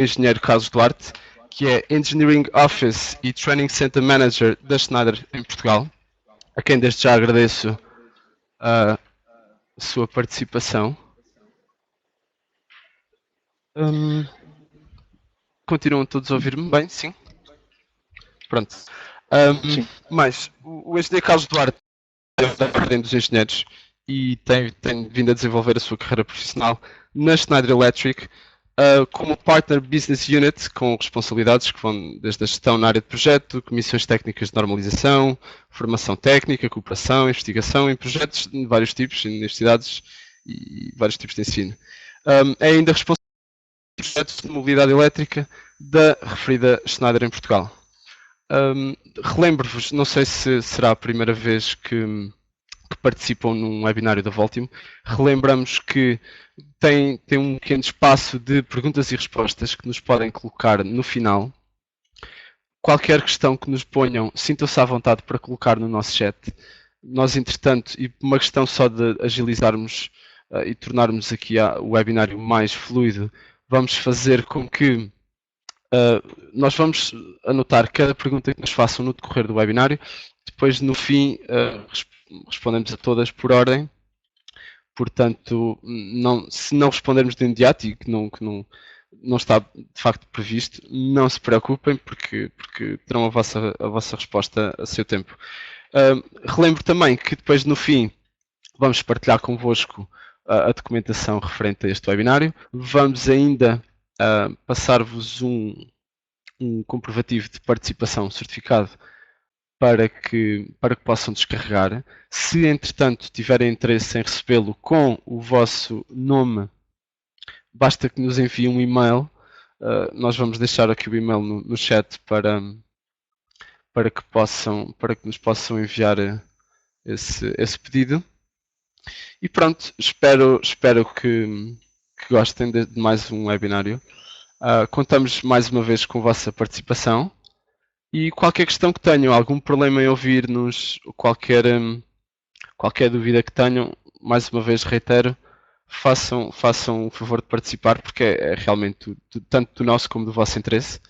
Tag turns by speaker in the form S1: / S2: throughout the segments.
S1: engenheiro Carlos Duarte, que é Engineering Office e Training Center Manager da Schneider em Portugal, a quem desde já agradeço a sua participação. Continuam todos a ouvir-me bem? Sim? Pronto.
S2: Sim.
S1: Mas o engenheiro Carlos Duarte é da Ordem dos Engenheiros e tem vindo a desenvolver a sua carreira profissional na Schneider Electric como Partner Business Unit, com responsabilidades que vão desde a gestão na área de projeto, comissões técnicas de normalização, formação técnica, cooperação, investigação em projetos de vários tipos, em universidades e vários tipos de ensino. É ainda responsável por projetos de mobilidade elétrica da referida Schneider em Portugal. Relembro-vos, não sei se será a primeira vez que participam num webinário da Voltimo, relembramos que tem um pequeno espaço de perguntas e respostas que nos podem colocar no final. Qualquer questão que nos ponham, sintam-se à vontade para colocar no nosso chat. Nós, entretanto, e uma questão só de agilizarmos e tornarmos aqui o webinário mais fluido, vamos fazer com que nós vamos anotar cada pergunta que nos façam no decorrer do webinário. Depois, no fim, respondemos a todas por ordem. Portanto, se não respondermos de imediato e que não está de facto previsto, não se preocupem, porque terão a vossa resposta a seu tempo. Relembro também que depois, no fim, vamos partilhar convosco a documentação referente a este webinário. Vamos ainda passar-vos um comprovativo de participação certificado para que possam descarregar. Se, entretanto, tiverem interesse em recebê-lo com o vosso nome, basta que nos enviem um e-mail. Nós vamos deixar aqui o e-mail no chat para que nos possam enviar esse pedido. E pronto, espero que gostem de mais um webinário. Contamos mais uma vez com a vossa participação. E qualquer questão que tenham, algum problema em ouvir-nos, qualquer dúvida que tenham, mais uma vez reitero, façam o favor de participar, porque é realmente tanto do nosso como do vosso interesse.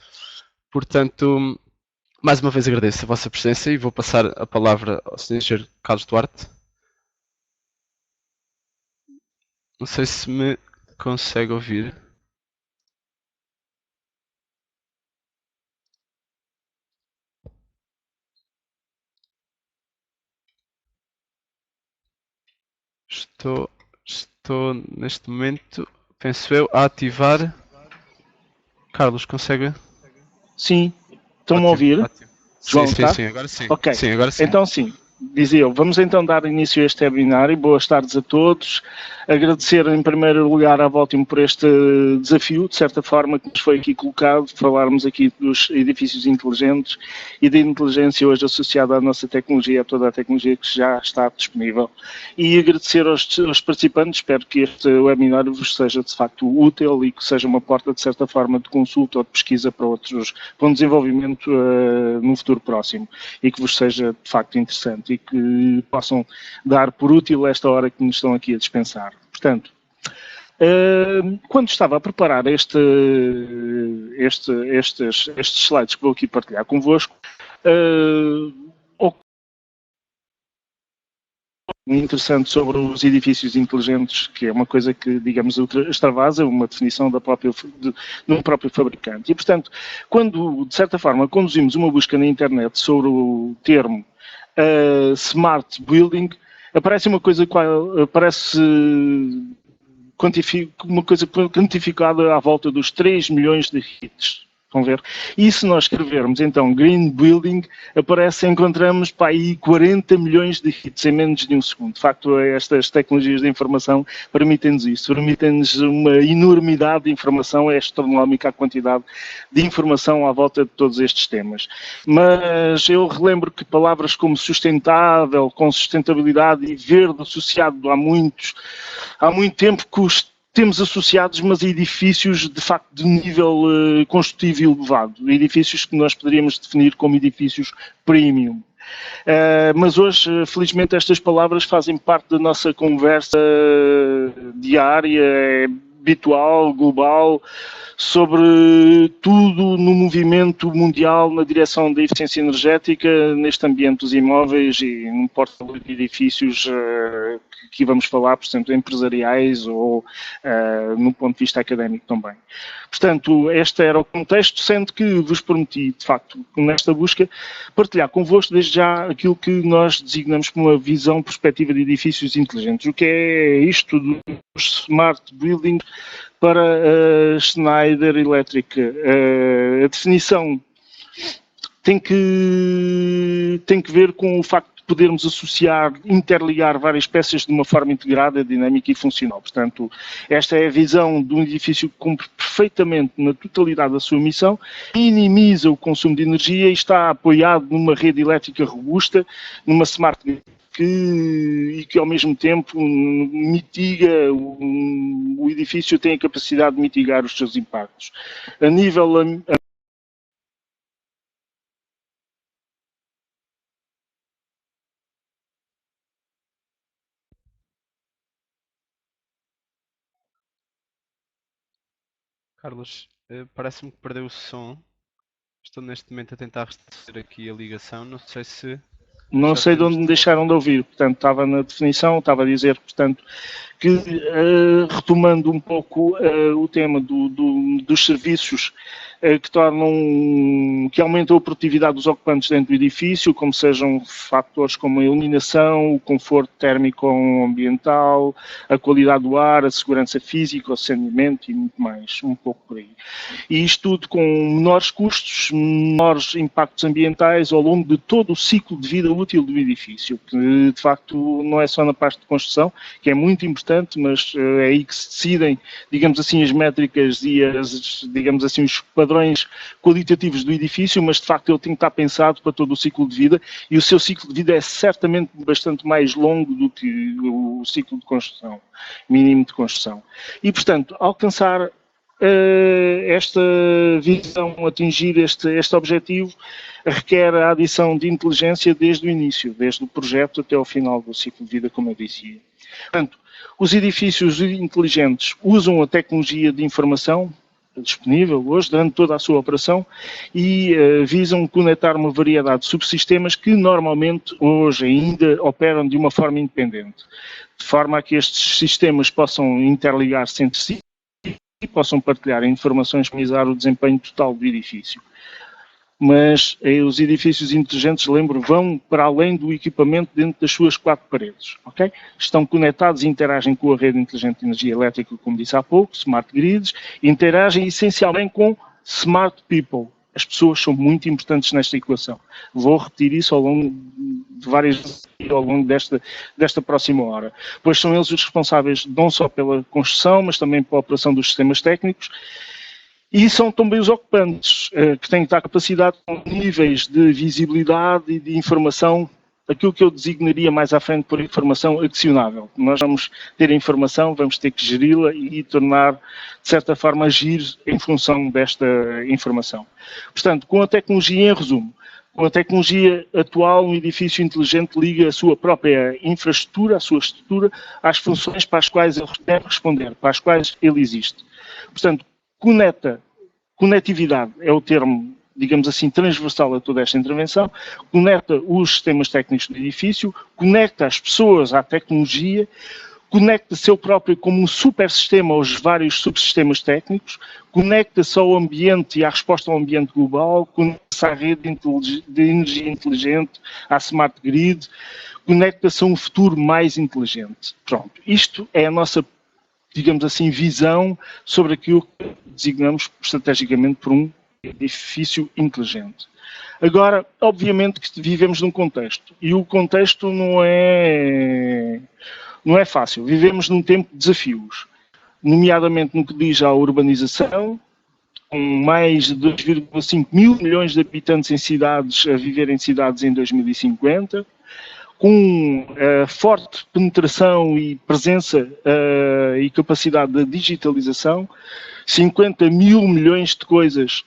S1: Portanto, mais uma vez agradeço a vossa presença e vou passar a palavra ao Sr. Engenheiro Carlos Duarte. Não sei se me consegue ouvir. Estou neste momento, penso eu, a ativar. Carlos, consegue?
S2: Sim. Estão-me a ouvir?
S1: Ótimo.
S2: João,
S1: sim, agora sim.
S2: Ok.
S1: Sim, agora sim.
S2: Então sim, dizia eu, vamos então dar início a este webinário. Boas tardes a todos. Agradecer em primeiro lugar à Voltimo por este desafio, de certa forma, que nos foi aqui colocado, falarmos aqui dos edifícios inteligentes e da inteligência hoje associada à nossa tecnologia, a toda a tecnologia que já está disponível. E agradecer aos participantes, espero que este webinário vos seja de facto útil e que seja uma porta, de certa forma, de consulta ou de pesquisa para um desenvolvimento no futuro próximo e que vos seja de facto interessante e que possam dar por útil esta hora que nos estão aqui a dispensar. Portanto, quando estava a preparar estes slides que vou aqui partilhar convosco, interessante sobre os edifícios inteligentes, que é uma coisa que, digamos, extravasa uma definição de um próprio fabricante. E, portanto, quando, de certa forma, conduzimos uma busca na internet sobre o termo Smart Building, aparece uma coisa quantificada à volta dos 3 milhões de hits. Estão a ver? E se nós escrevermos, então, Green Building, encontramos para aí 40 milhões de hits em menos de um segundo. De facto, estas tecnologias de informação permitem-nos isso. Permitem-nos uma enormidade de informação, é astronómica a quantidade de informação à volta de todos estes temas. Mas eu relembro que palavras como sustentável, com sustentabilidade e verde associado há muito tempo que temos associados, mas edifícios de facto de nível construtivo elevado, edifícios que nós poderíamos definir como edifícios premium. Mas hoje, felizmente, estas palavras fazem parte da nossa conversa diária, habitual, global, sobre tudo no movimento mundial na direção da eficiência energética neste ambiente dos imóveis e num portfólio de edifícios que vamos falar, portanto, empresariais ou no ponto de vista académico também. Portanto, este era o contexto, sendo que vos prometi, de facto, nesta busca, partilhar convosco desde já aquilo que nós designamos como uma visão perspectiva de edifícios inteligentes. O que é isto dos Smart Buildings para a Schneider Electric? A definição tem que ver com o facto de podermos associar, interligar várias peças de uma forma integrada, dinâmica e funcional. Portanto, esta é a visão de um edifício que cumpre perfeitamente na totalidade da sua missão, minimiza o consumo de energia e está apoiado numa rede elétrica robusta, numa smart grid e que ao mesmo tempo mitiga, o edifício tem a capacidade de mitigar os seus impactos. A nível
S1: Carlos, parece-me que perdeu o som. Estou neste momento a tentar restabelecer aqui a ligação. Não sei se...
S2: Não sei de onde me deixaram de ouvir, portanto, estava na definição, estava a dizer, portanto, que retomando um pouco o tema dos serviços que aumentam a produtividade dos ocupantes dentro do edifício, como sejam fatores como a iluminação, o conforto térmico ambiental, a qualidade do ar, a segurança física, o saneamento e muito mais, um pouco por aí. E isto tudo com menores custos, menores impactos ambientais ao longo de todo o ciclo de vida útil do edifício, que de facto não é só na parte de construção, que é muito importante, mas é aí que se decidem, digamos assim, as métricas e digamos assim, os padrões qualitativos do edifício, mas de facto ele tem que estar pensado para todo o ciclo de vida e o seu ciclo de vida é certamente bastante mais longo do que o ciclo de construção, mínimo de construção. E portanto, alcançar esta visão, atingir este objetivo, requer a adição de inteligência desde o início, desde o projeto até ao final do ciclo de vida, como eu dizia. Portanto, os edifícios inteligentes usam a tecnologia de informação disponível hoje, durante toda a sua operação, e visam conectar uma variedade de subsistemas que normalmente hoje ainda operam de uma forma independente, de forma a que estes sistemas possam interligar-se entre si e possam partilhar informações para otimizar o desempenho total do edifício. Mas os edifícios inteligentes, lembro, vão para além do equipamento dentro das suas quatro paredes. Okay? Estão conectados e interagem com a rede inteligente de energia elétrica, como disse há pouco, smart grids, interagem essencialmente com smart people. As pessoas são muito importantes nesta equação. Vou repetir isso ao longo de ao longo desta próxima hora. Pois são eles os responsáveis não só pela construção, mas também pela operação dos sistemas técnicos. E são também os ocupantes, que têm que estar capacidade com níveis de visibilidade e de informação, aquilo que eu designaria mais à frente por informação acionável. Nós vamos ter a informação, vamos ter que geri-la e tornar, de certa forma, agir em função desta informação. Portanto, com a tecnologia, em resumo, com a tecnologia atual, um edifício inteligente liga a sua própria infraestrutura, a sua estrutura, às funções para as quais ele deve responder, para as quais ele existe. Portanto, conectividade é o termo, digamos assim, transversal a toda esta intervenção, conecta os sistemas técnicos do edifício, conecta as pessoas à tecnologia, conecta-se ele próprio como um supersistema aos vários subsistemas técnicos, conecta-se ao ambiente e à resposta ao ambiente global, conecta-se à rede de energia inteligente, à smart grid, conecta-se a um futuro mais inteligente. Pronto, isto é a nossa, digamos assim, visão sobre aquilo que designamos estrategicamente por um edifício inteligente. Agora, obviamente que vivemos num contexto, e o contexto não é fácil. Vivemos num tempo de desafios, nomeadamente no que diz à urbanização, com mais de 2,5 mil milhões de habitantes em cidades, a viver em cidades em 2050, com forte penetração e presença e capacidade de digitalização, 50 mil milhões de coisas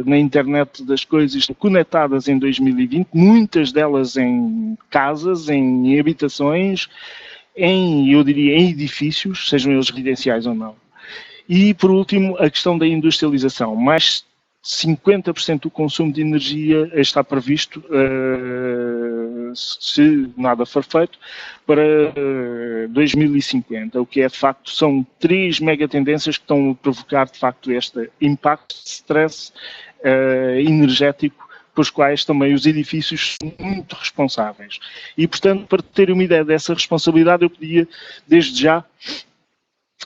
S2: na internet das coisas conectadas em 2020, muitas delas em casas, em habitações, eu diria, em edifícios, sejam eles residenciais ou não. E, por último, a questão da industrialização. Mais de 50% do consumo de energia está previsto, se nada for feito, para 2050, o que é, de facto, são 3 megatendências que estão a provocar, de facto, este impacto de stress energético, pelos quais também os edifícios são muito responsáveis. E, portanto, para ter uma ideia dessa responsabilidade, eu podia, desde já,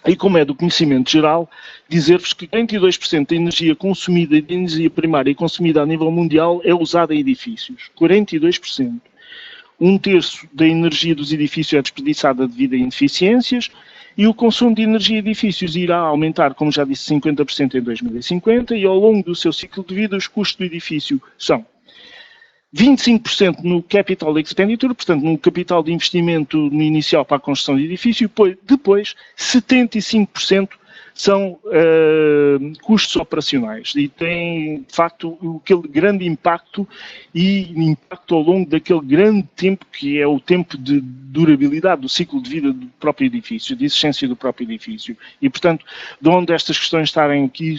S2: e como é do conhecimento geral, dizer-vos que 42% da energia consumida, de energia primária e consumida a nível mundial é usada em edifícios. 42%. 1/3 da energia dos edifícios é desperdiçada devido a ineficiências e o consumo de energia de edifícios irá aumentar, como já disse, 50% em 2050 e ao longo do seu ciclo de vida os custos do edifício são 25% no capital expenditure, portanto no capital de investimento no inicial para a construção de edifício, e depois 75% são custos operacionais e tem, de facto, aquele grande impacto e impacto ao longo daquele grande tempo que é o tempo de durabilidade do ciclo de vida do próprio edifício, de existência do próprio edifício. E, portanto, de onde estas questões estarem aqui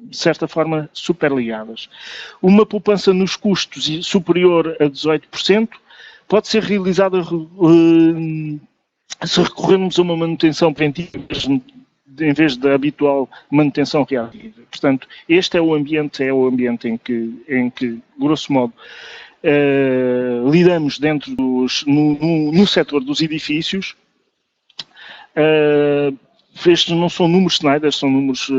S2: de certa forma, superligadas. Uma poupança nos custos superior a 18% pode ser realizada se recorrermos a uma manutenção preventiva em vez da habitual manutenção reativa. Portanto, este é o ambiente em que grosso modo, lidamos dentro no setor dos edifícios. Estes não são números Schneider, são números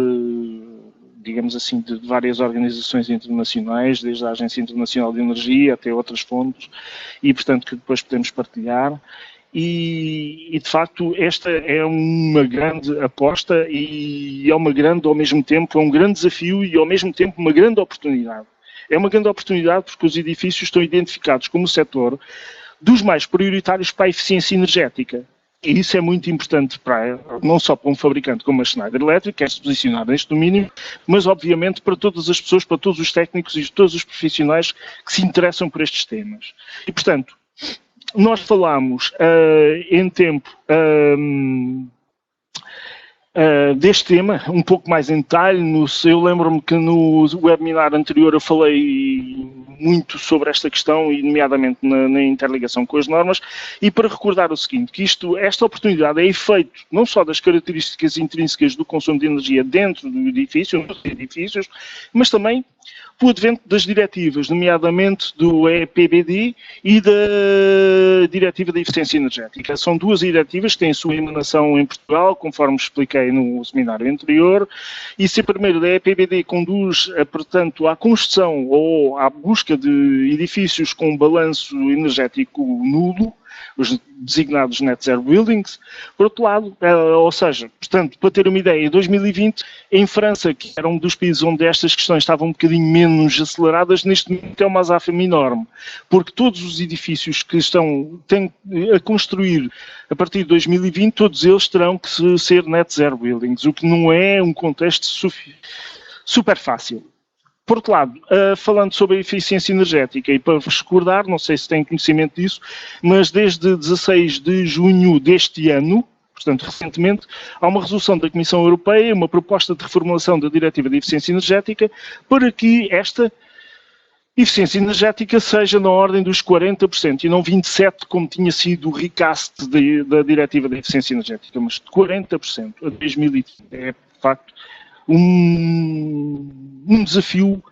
S2: digamos assim, de várias organizações internacionais, desde a Agência Internacional de Energia até outras fontes, e, portanto, que depois podemos partilhar. E de facto, esta é uma grande aposta e é uma grande, ao mesmo tempo, é um grande desafio e, ao mesmo tempo, uma grande oportunidade. É uma grande oportunidade porque os edifícios estão identificados como o setor dos mais prioritários para a eficiência energética. E isso é muito importante não só para um fabricante como a Schneider Electric, que é se posicionar neste domínio, mas obviamente para todas as pessoas, para todos os técnicos e todos os profissionais que se interessam por estes temas. E, portanto, nós falámos em tempo deste tema, um pouco mais em detalhe. Eu lembro-me que no webinar anterior eu falei muito sobre esta questão, e nomeadamente na interligação com as normas, e para recordar o seguinte, que esta oportunidade é efeito não só das características intrínsecas do consumo de energia dentro do edifício, nos edifícios, mas também o advento das diretivas, nomeadamente do EPBD e da Diretiva da Eficiência Energética. São 2 diretivas que têm a sua emanação em Portugal, conforme expliquei no seminário anterior, e se a primeira da EPBD conduz, portanto, à construção ou à busca de edifícios com balanço energético nulo, os designados Net Zero Buildings. Por outro lado, ou seja, portanto, para ter uma ideia, em 2020, em França, que era um dos países onde estas questões estavam um bocadinho menos aceleradas, neste momento é uma azáfama enorme, porque todos os edifícios que têm a construir a partir de 2020, todos eles terão que ser Net Zero Buildings, o que não é um contexto super fácil. Por outro lado, falando sobre a eficiência energética, e para vos recordar, não sei se têm conhecimento disso, mas desde 16 de junho deste ano, portanto recentemente, há uma resolução da Comissão Europeia, uma proposta de reformulação da Diretiva de Eficiência Energética, para que esta eficiência energética seja na ordem dos 40% e não 27%, como tinha sido o recast da Diretiva de Eficiência Energética, mas de 40% a 2030. É, de facto, um desafio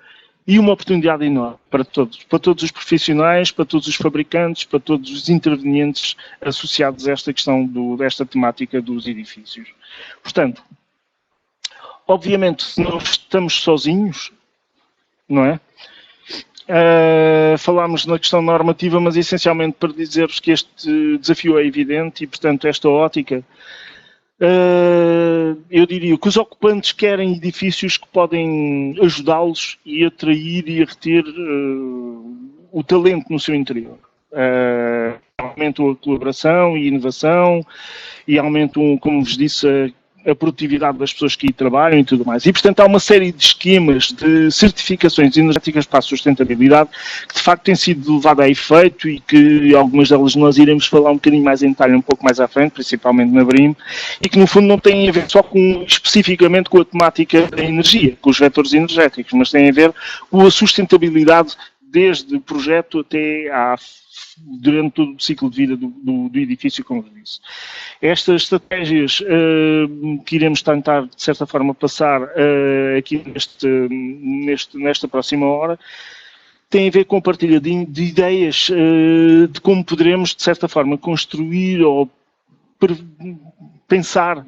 S2: e uma oportunidade enorme para todos os profissionais, para todos os fabricantes, para todos os intervenientes associados a esta questão desta temática dos edifícios. Portanto, obviamente, não estamos sozinhos, não é? Falámos na questão normativa, mas essencialmente para dizer-vos que este desafio é evidente e, portanto, esta ótica, eu diria que os ocupantes querem edifícios que podem ajudá-los e atrair e a reter o talento no seu interior. Aumentam a colaboração e inovação e aumentam, como vos disse, a produtividade das pessoas que aí trabalham e tudo mais. E, portanto, há uma série de esquemas de certificações energéticas para a sustentabilidade que, de facto, têm sido levadas a efeito e que algumas delas nós iremos falar um bocadinho mais em detalhe um pouco mais à frente, principalmente na BRIM, e que, no fundo, não têm a ver só especificamente com a temática da energia, com os vetores energéticos, mas têm a ver com a sustentabilidade desde o projeto até durante todo o ciclo de vida do edifício, como eu disse. Estas estratégias que iremos tentar, de certa forma, passar aqui nesta próxima hora, têm a ver com a partilha de ideias de como poderemos, de certa forma, construir ou pensar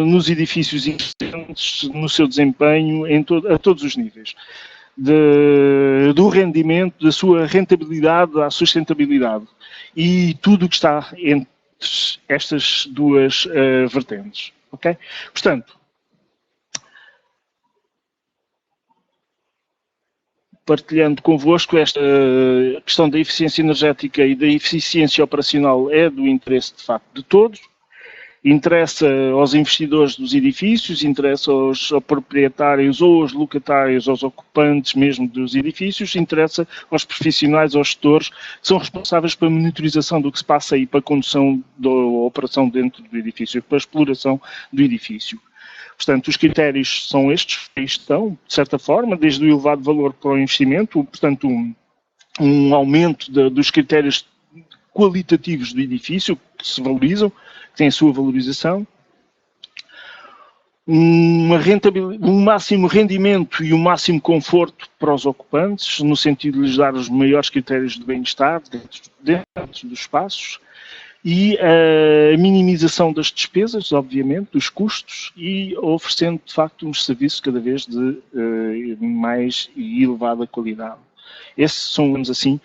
S2: nos edifícios existentes, no seu desempenho, a todos os níveis. Do rendimento, da sua rentabilidade à sustentabilidade e tudo o que está entre estas duas vertentes. Ok? Portanto, partilhando convosco esta questão da eficiência energética e da eficiência operacional é do interesse, de facto, de todos. Interessa aos investidores dos edifícios, interessa aos proprietários ou aos locatários, aos ocupantes mesmo dos edifícios, interessa aos profissionais, aos gestores, que são responsáveis pela monitorização do que se passa e para a condução da operação dentro do edifício, para a exploração do edifício. Portanto, os critérios são estes, aí estão, de certa forma, desde o elevado valor para o investimento, portanto, um aumento dos critérios qualitativos do edifício, que se valorizam, que têm a sua valorização, um máximo rendimento e um máximo conforto para os ocupantes, no sentido de lhes dar os maiores critérios de bem-estar dentro dos espaços, e a minimização das despesas, obviamente, dos custos, e oferecendo, de facto, uns serviços cada vez de mais e elevada qualidade. Esses são, digamos assim,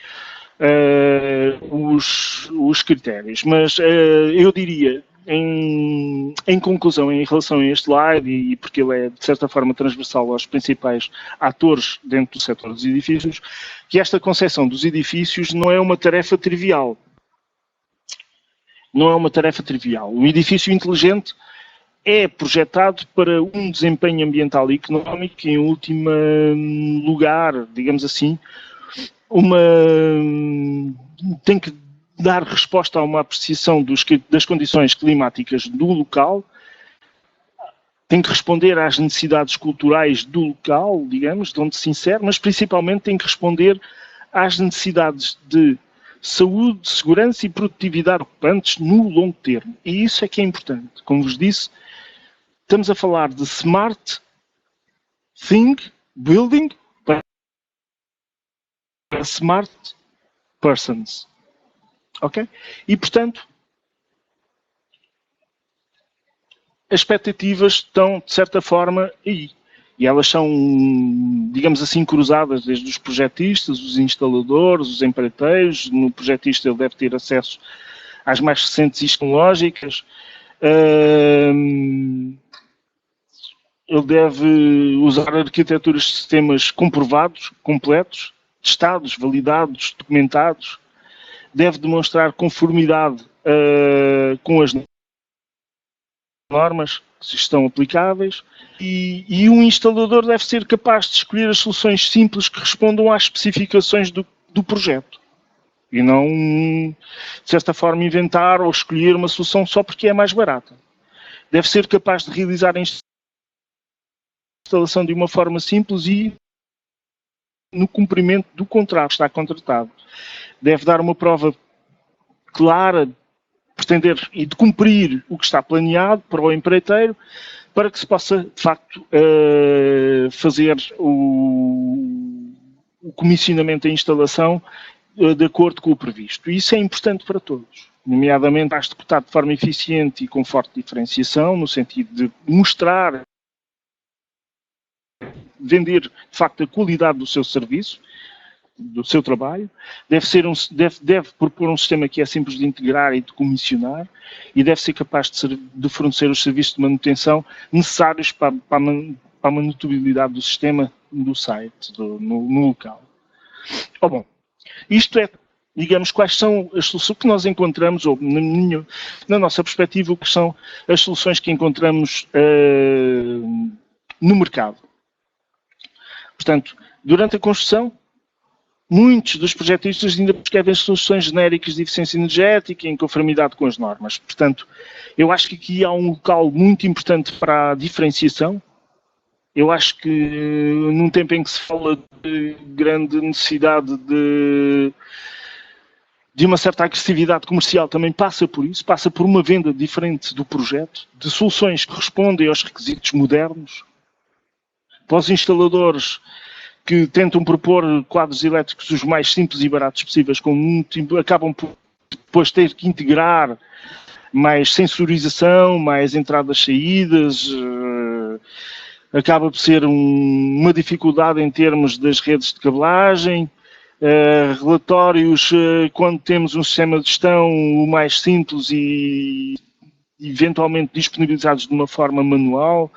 S2: os critérios. Mas eu diria, em conclusão, em relação a este slide, e porque ele é, de certa forma, transversal aos principais atores dentro do setor dos edifícios, que esta concepção dos edifícios não é uma tarefa trivial. Não é uma tarefa trivial. O edifício inteligente é projetado para um desempenho ambiental e económico e, em último lugar, digamos assim, tem que dar resposta a uma apreciação das condições climáticas do local, tem que responder às necessidades culturais do local, digamos, de onde se insere, mas principalmente tem que responder às necessidades de saúde, segurança e produtividade ocupantes no longo termo. E isso é que é importante. Como vos disse, estamos a falar de smart building para smart persons. Ok? E, portanto, as expectativas estão, de certa forma, aí. E elas são, digamos assim, cruzadas desde os projetistas, os instaladores, os empreiteiros. No projetista ele deve ter acesso às mais recentes tecnológicas. Ele deve usar arquiteturas de sistemas comprovados, completos, testados, validados, documentados. Deve demonstrar conformidade com as normas que estão aplicáveis, e um instalador deve ser capaz de escolher as soluções simples que respondam às especificações do projeto. E não, de certa forma, inventar ou escolher uma solução só porque é mais barata. Deve ser capaz de realizar a instalação de uma forma simples e no cumprimento do contrato que está contratado. Deve dar uma prova clara, pretender e de cumprir o que está planeado para o empreiteiro, para que se possa, de facto, fazer o comissionamento da instalação de acordo com o previsto. E isso é importante para todos, nomeadamente para executar de forma eficiente e com forte diferenciação, no sentido de mostrar, vender, de facto, a qualidade do seu serviço, do seu trabalho, deve propor um sistema que é simples de integrar e de comissionar, e deve ser capaz de fornecer os serviços de manutenção necessários para a manutenabilidade do sistema do site, no local. Bom, isto é digamos, quais são as soluções que nós encontramos, ou na nossa perspectiva, o que são as soluções que encontramos no mercado. Portanto, durante a construção, muitos dos projetistas ainda prescrevem soluções genéricas de eficiência energética em conformidade com as normas. Portanto, eu acho que aqui há um local muito importante para a diferenciação. Eu acho que num tempo em que se fala de grande necessidade de uma certa agressividade comercial, também passa por isso, passa por uma venda diferente do projeto, de soluções que respondem aos requisitos modernos. Para os instaladores que tentam propor quadros elétricos os mais simples e baratos possíveis, acabam por depois ter que integrar mais sensorização, mais entradas-saídas, acaba por ser uma dificuldade em termos das redes de cabelagem, relatórios quando temos um sistema de gestão o mais simples e eventualmente disponibilizados de uma forma manual,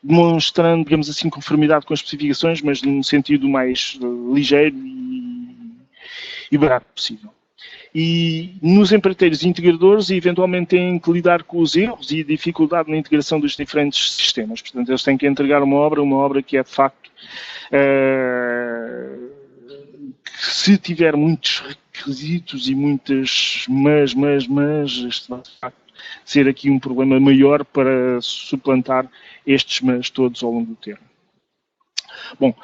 S2: demonstrando, digamos assim, conformidade com as especificações, mas num sentido mais ligeiro e barato possível. E nos empreiteiros e integradores, eventualmente têm que lidar com os erros e a dificuldade na integração dos diferentes sistemas. Portanto, eles têm que entregar uma obra que é de facto, se tiver muitos requisitos e muitas mas, este vai de facto ser aqui um problema maior para suplantar estes mas todos ao longo do termo. Bom,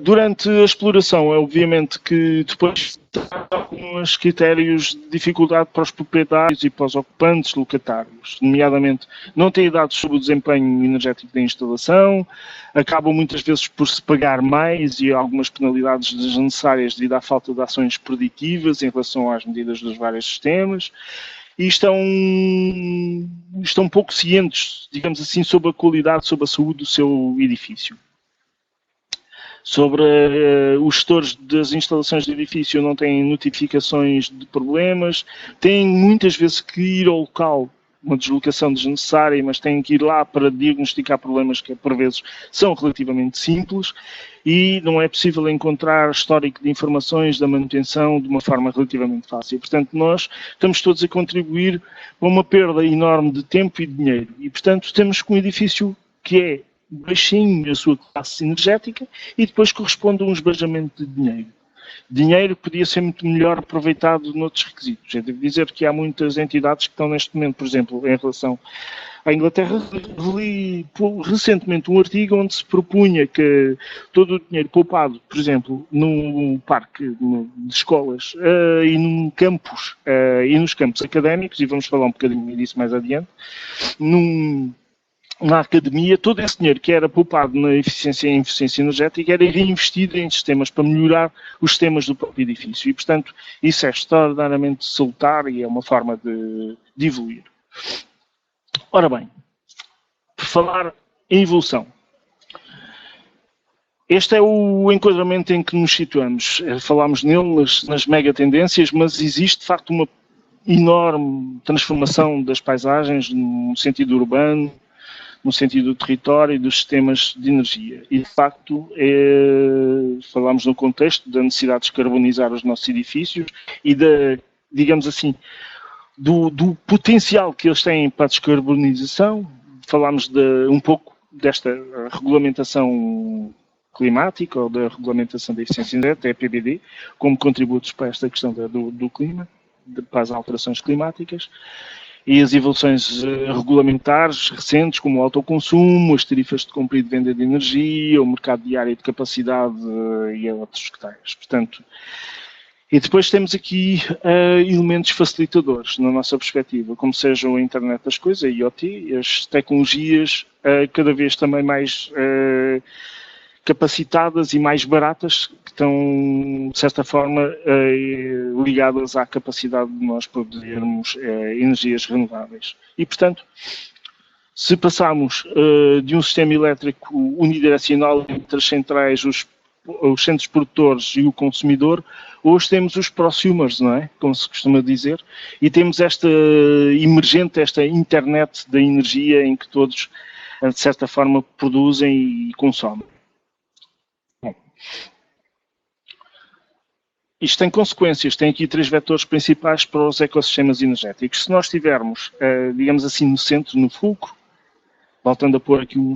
S2: durante a exploração, é obviamente que depois há alguns critérios de dificuldade para os proprietários e para os ocupantes locatários, nomeadamente não têm dados sobre o desempenho energético da instalação, acabam muitas vezes por se pagar mais e algumas penalidades desnecessárias devido à falta de ações preditivas em relação às medidas dos vários sistemas, e estão pouco cientes, digamos assim, sobre a qualidade, sobre a saúde do seu edifício. Sobre os gestores das instalações do edifício não têm notificações de problemas, têm muitas vezes que ir ao local, uma deslocação desnecessária, mas têm que ir lá para diagnosticar problemas que por vezes são relativamente simples e não é possível encontrar histórico de informações da manutenção de uma forma relativamente fácil. Portanto, nós estamos todos a contribuir para uma perda enorme de tempo e de dinheiro e, portanto, temos um edifício que é baixinho a sua classe energética e depois corresponde a um esbanjamento de dinheiro. Dinheiro que podia ser muito melhor aproveitado noutros requisitos. Eu devo dizer que há muitas entidades que estão neste momento, por exemplo, em relação à Inglaterra, li recentemente um artigo onde se propunha que todo o dinheiro poupado, por exemplo, num parque de escolas e num campus e nos campos académicos, e vamos falar um bocadinho disso mais adiante, na academia, todo esse dinheiro que era poupado na eficiência energética era reinvestido em sistemas para melhorar os sistemas do próprio edifício. E, portanto, isso é extraordinariamente salutar e é uma forma de evoluir. Ora bem, por falar em evolução, este é o enquadramento em que nos situamos. Falámos nele nas mega tendências, mas existe, de facto, uma enorme transformação das paisagens no sentido urbano, no sentido do território e dos sistemas de energia. E, de facto, falámos no contexto da necessidade de descarbonizar os nossos edifícios e digamos assim, do potencial que eles têm para a descarbonização. Falámos um pouco desta regulamentação climática ou da regulamentação da eficiência energética, a EPBD, como contributos para esta questão do clima, para as alterações climáticas. E as evoluções regulamentares recentes, como o autoconsumo, as tarifas de compra e de venda de energia, o mercado de área de capacidade e outros que tais. Portanto, e depois temos aqui elementos facilitadores, na nossa perspectiva, como sejam a internet das coisas, a IoT, as tecnologias cada vez também mais capacitadas e mais baratas, que estão, de certa forma, ligadas à capacidade de nós produzirmos energias renováveis. E, portanto, se passarmos de um sistema elétrico unidirecional entre as centrais, os centros produtores e o consumidor, hoje temos os prosumers, não é? Como se costuma dizer, e temos esta internet da energia em que todos, de certa forma, produzem e consomem. Bom. isto tem consequências, tem aqui 3 vetores principais para os ecossistemas energéticos. Se nós estivermos, digamos assim, no centro, no fulcro, voltando a pôr aqui uma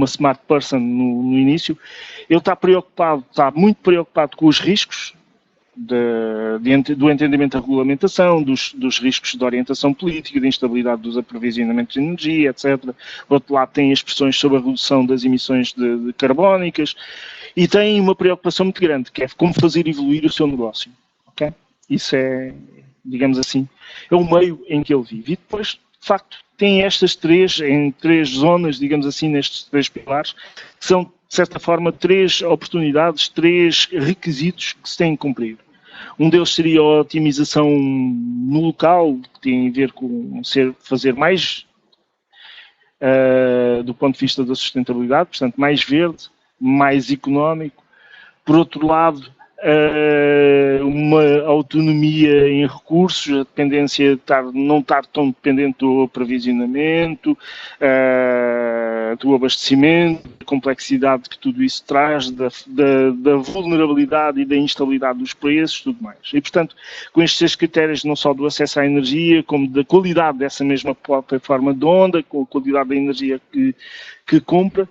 S2: smart person no início, ele está muito preocupado com os riscos do entendimento da regulamentação, dos riscos de orientação política, da instabilidade dos aprovisionamentos de energia, etc. Do outro lado tem as pressões sobre a redução das emissões de carbónicas e tem uma preocupação muito grande, que é como fazer evoluir o seu negócio. Okay? Isso é, digamos assim, é o meio em que ele vive. E depois, de facto, tem estas em 3 zonas, digamos assim, nestes 3 pilares, que são, de certa forma, 3 oportunidades, 3 requisitos que se têm que cumprir. Um deles seria a otimização no local, que tem a ver com fazer mais, do ponto de vista da sustentabilidade, portanto, mais verde, mais económico. Por outro lado, uma autonomia em recursos, a dependência de não estar tão dependente do aprovisionamento, do abastecimento, da complexidade que tudo isso traz, da vulnerabilidade e da instabilidade dos preços, tudo mais. E, portanto, com estes 6 critérios, não só do acesso à energia, como da qualidade dessa mesma plataforma de onda, com a qualidade da energia que compra,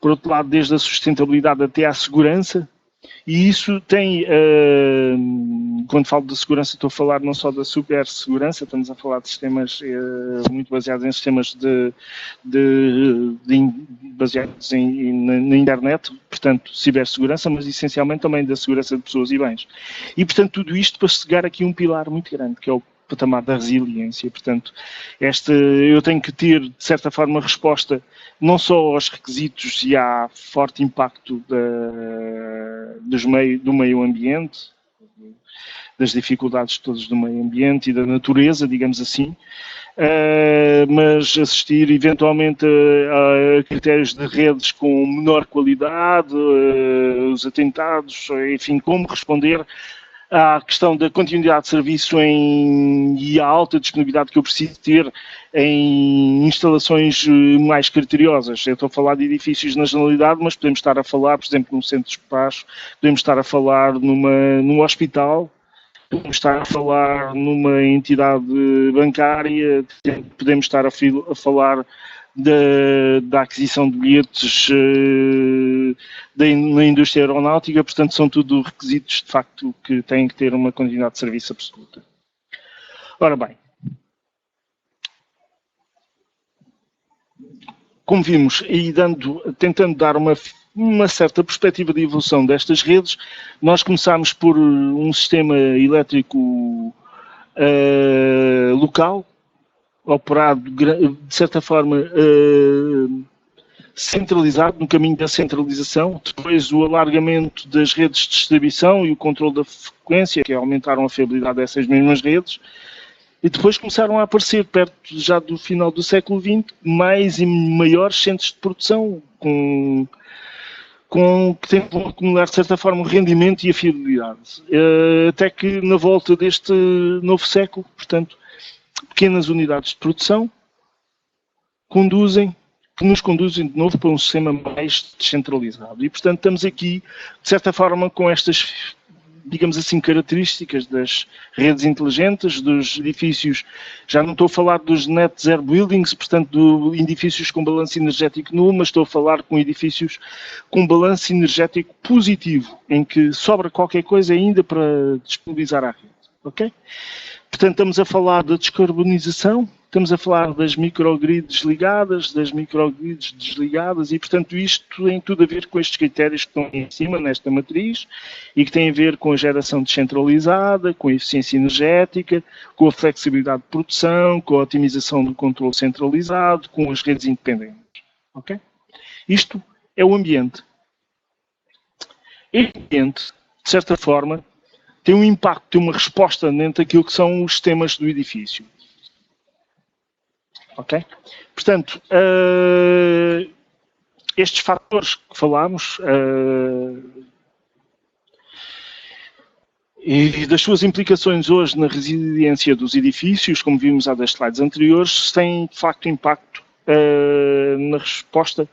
S2: por outro lado, desde a sustentabilidade até à segurança. E isso tem, quando falo de segurança, estou a falar não só da supersegurança, estamos a falar de sistemas muito baseados em sistemas baseados na internet, portanto, cibersegurança, mas essencialmente também da segurança de pessoas e bens. E, portanto, tudo isto para chegar aqui a um pilar muito grande, que é o patamar da resiliência. Portanto, eu tenho que ter, de certa forma, resposta não só aos requisitos e à forte impacto do meio ambiente, das dificuldades todas do meio ambiente e da natureza, digamos assim, mas assistir eventualmente a critérios de redes com menor qualidade, os atentados, enfim, como responder à questão da continuidade de serviço e à alta disponibilidade que eu preciso ter em instalações mais criteriosas. Eu estou a falar de edifícios na generalidade, mas podemos estar a falar, por exemplo, num centro de despacho, podemos estar a falar num hospital, podemos estar a falar numa entidade bancária, podemos estar a falar da aquisição de bilhetes na indústria aeronáutica, portanto são tudo requisitos de facto que têm que ter uma continuidade de serviço absoluta. Ora bem, como vimos, e tentando dar uma certa perspectiva de evolução destas redes, nós começámos por um sistema elétrico local, operado, de certa forma, centralizado, no caminho da centralização, depois o alargamento das redes de distribuição e o controle da frequência, que aumentaram a fiabilidade dessas mesmas redes, e depois começaram a aparecer, perto já do final do século XX, mais e maiores centros de produção, que tentam acumular, de certa forma, o rendimento e a fiabilidade. Até que, na volta deste novo século, portanto, pequenas unidades de produção que nos conduzem de novo para um sistema mais descentralizado. E, portanto, estamos aqui, de certa forma, com estas, digamos assim, características das redes inteligentes, dos edifícios, já não estou a falar dos net zero buildings, portanto, de edifícios com balanço energético nulo, mas estou a falar com edifícios com balanço energético positivo, em que sobra qualquer coisa ainda para disponibilizar à rede. Ok? Portanto, estamos a falar da descarbonização, estamos a falar das microgrids ligadas, das microgrids desligadas e, portanto, isto tem tudo a ver com estes critérios que estão em cima nesta matriz e que têm a ver com a geração descentralizada, com a eficiência energética, com a flexibilidade de produção, com a otimização do controle centralizado, com as redes independentes. Ok? Isto é o ambiente. Este ambiente, de certa forma, tem um impacto, tem uma resposta dentro daquilo que são os sistemas do edifício. Ok? Portanto, estes fatores que falámos e das suas implicações hoje na resiliência dos edifícios, como vimos há das slides anteriores, têm de facto impacto na resposta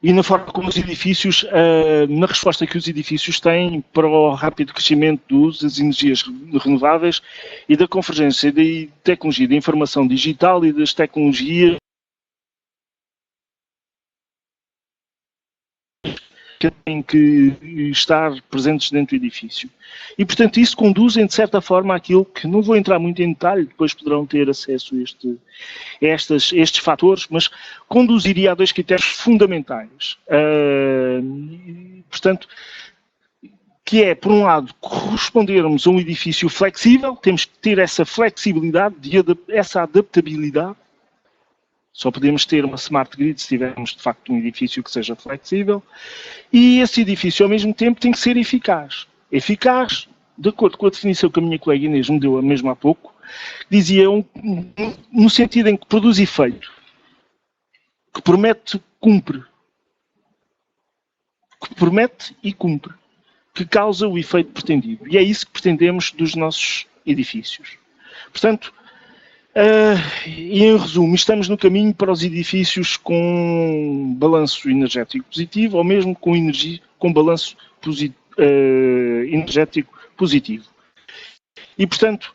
S2: e na forma como os edifícios, na resposta que os edifícios têm para o rápido crescimento do uso das energias renováveis e da convergência da tecnologia da informação digital e das tecnologias que têm que estar presentes dentro do edifício. E, portanto, isso conduzem, de certa forma, àquilo que, não vou entrar muito em detalhe, depois poderão ter acesso a estes fatores, mas conduziria a dois critérios fundamentais. Portanto, que é, por um lado, correspondermos a um edifício flexível, temos que ter essa flexibilidade, essa adaptabilidade. Só podemos ter uma smart grid se tivermos, de facto, um edifício que seja flexível. E esse edifício, ao mesmo tempo, tem que ser eficaz. Eficaz, de acordo com a definição que a minha colega Inês me deu mesmo há pouco, dizia no sentido em que produz efeito, que promete, cumpre. Que promete e cumpre. Que causa o efeito pretendido. E é isso que pretendemos dos nossos edifícios. Portanto, e em resumo, estamos no caminho para os edifícios com balanço energético positivo ou mesmo com balanço energético positivo. E, portanto,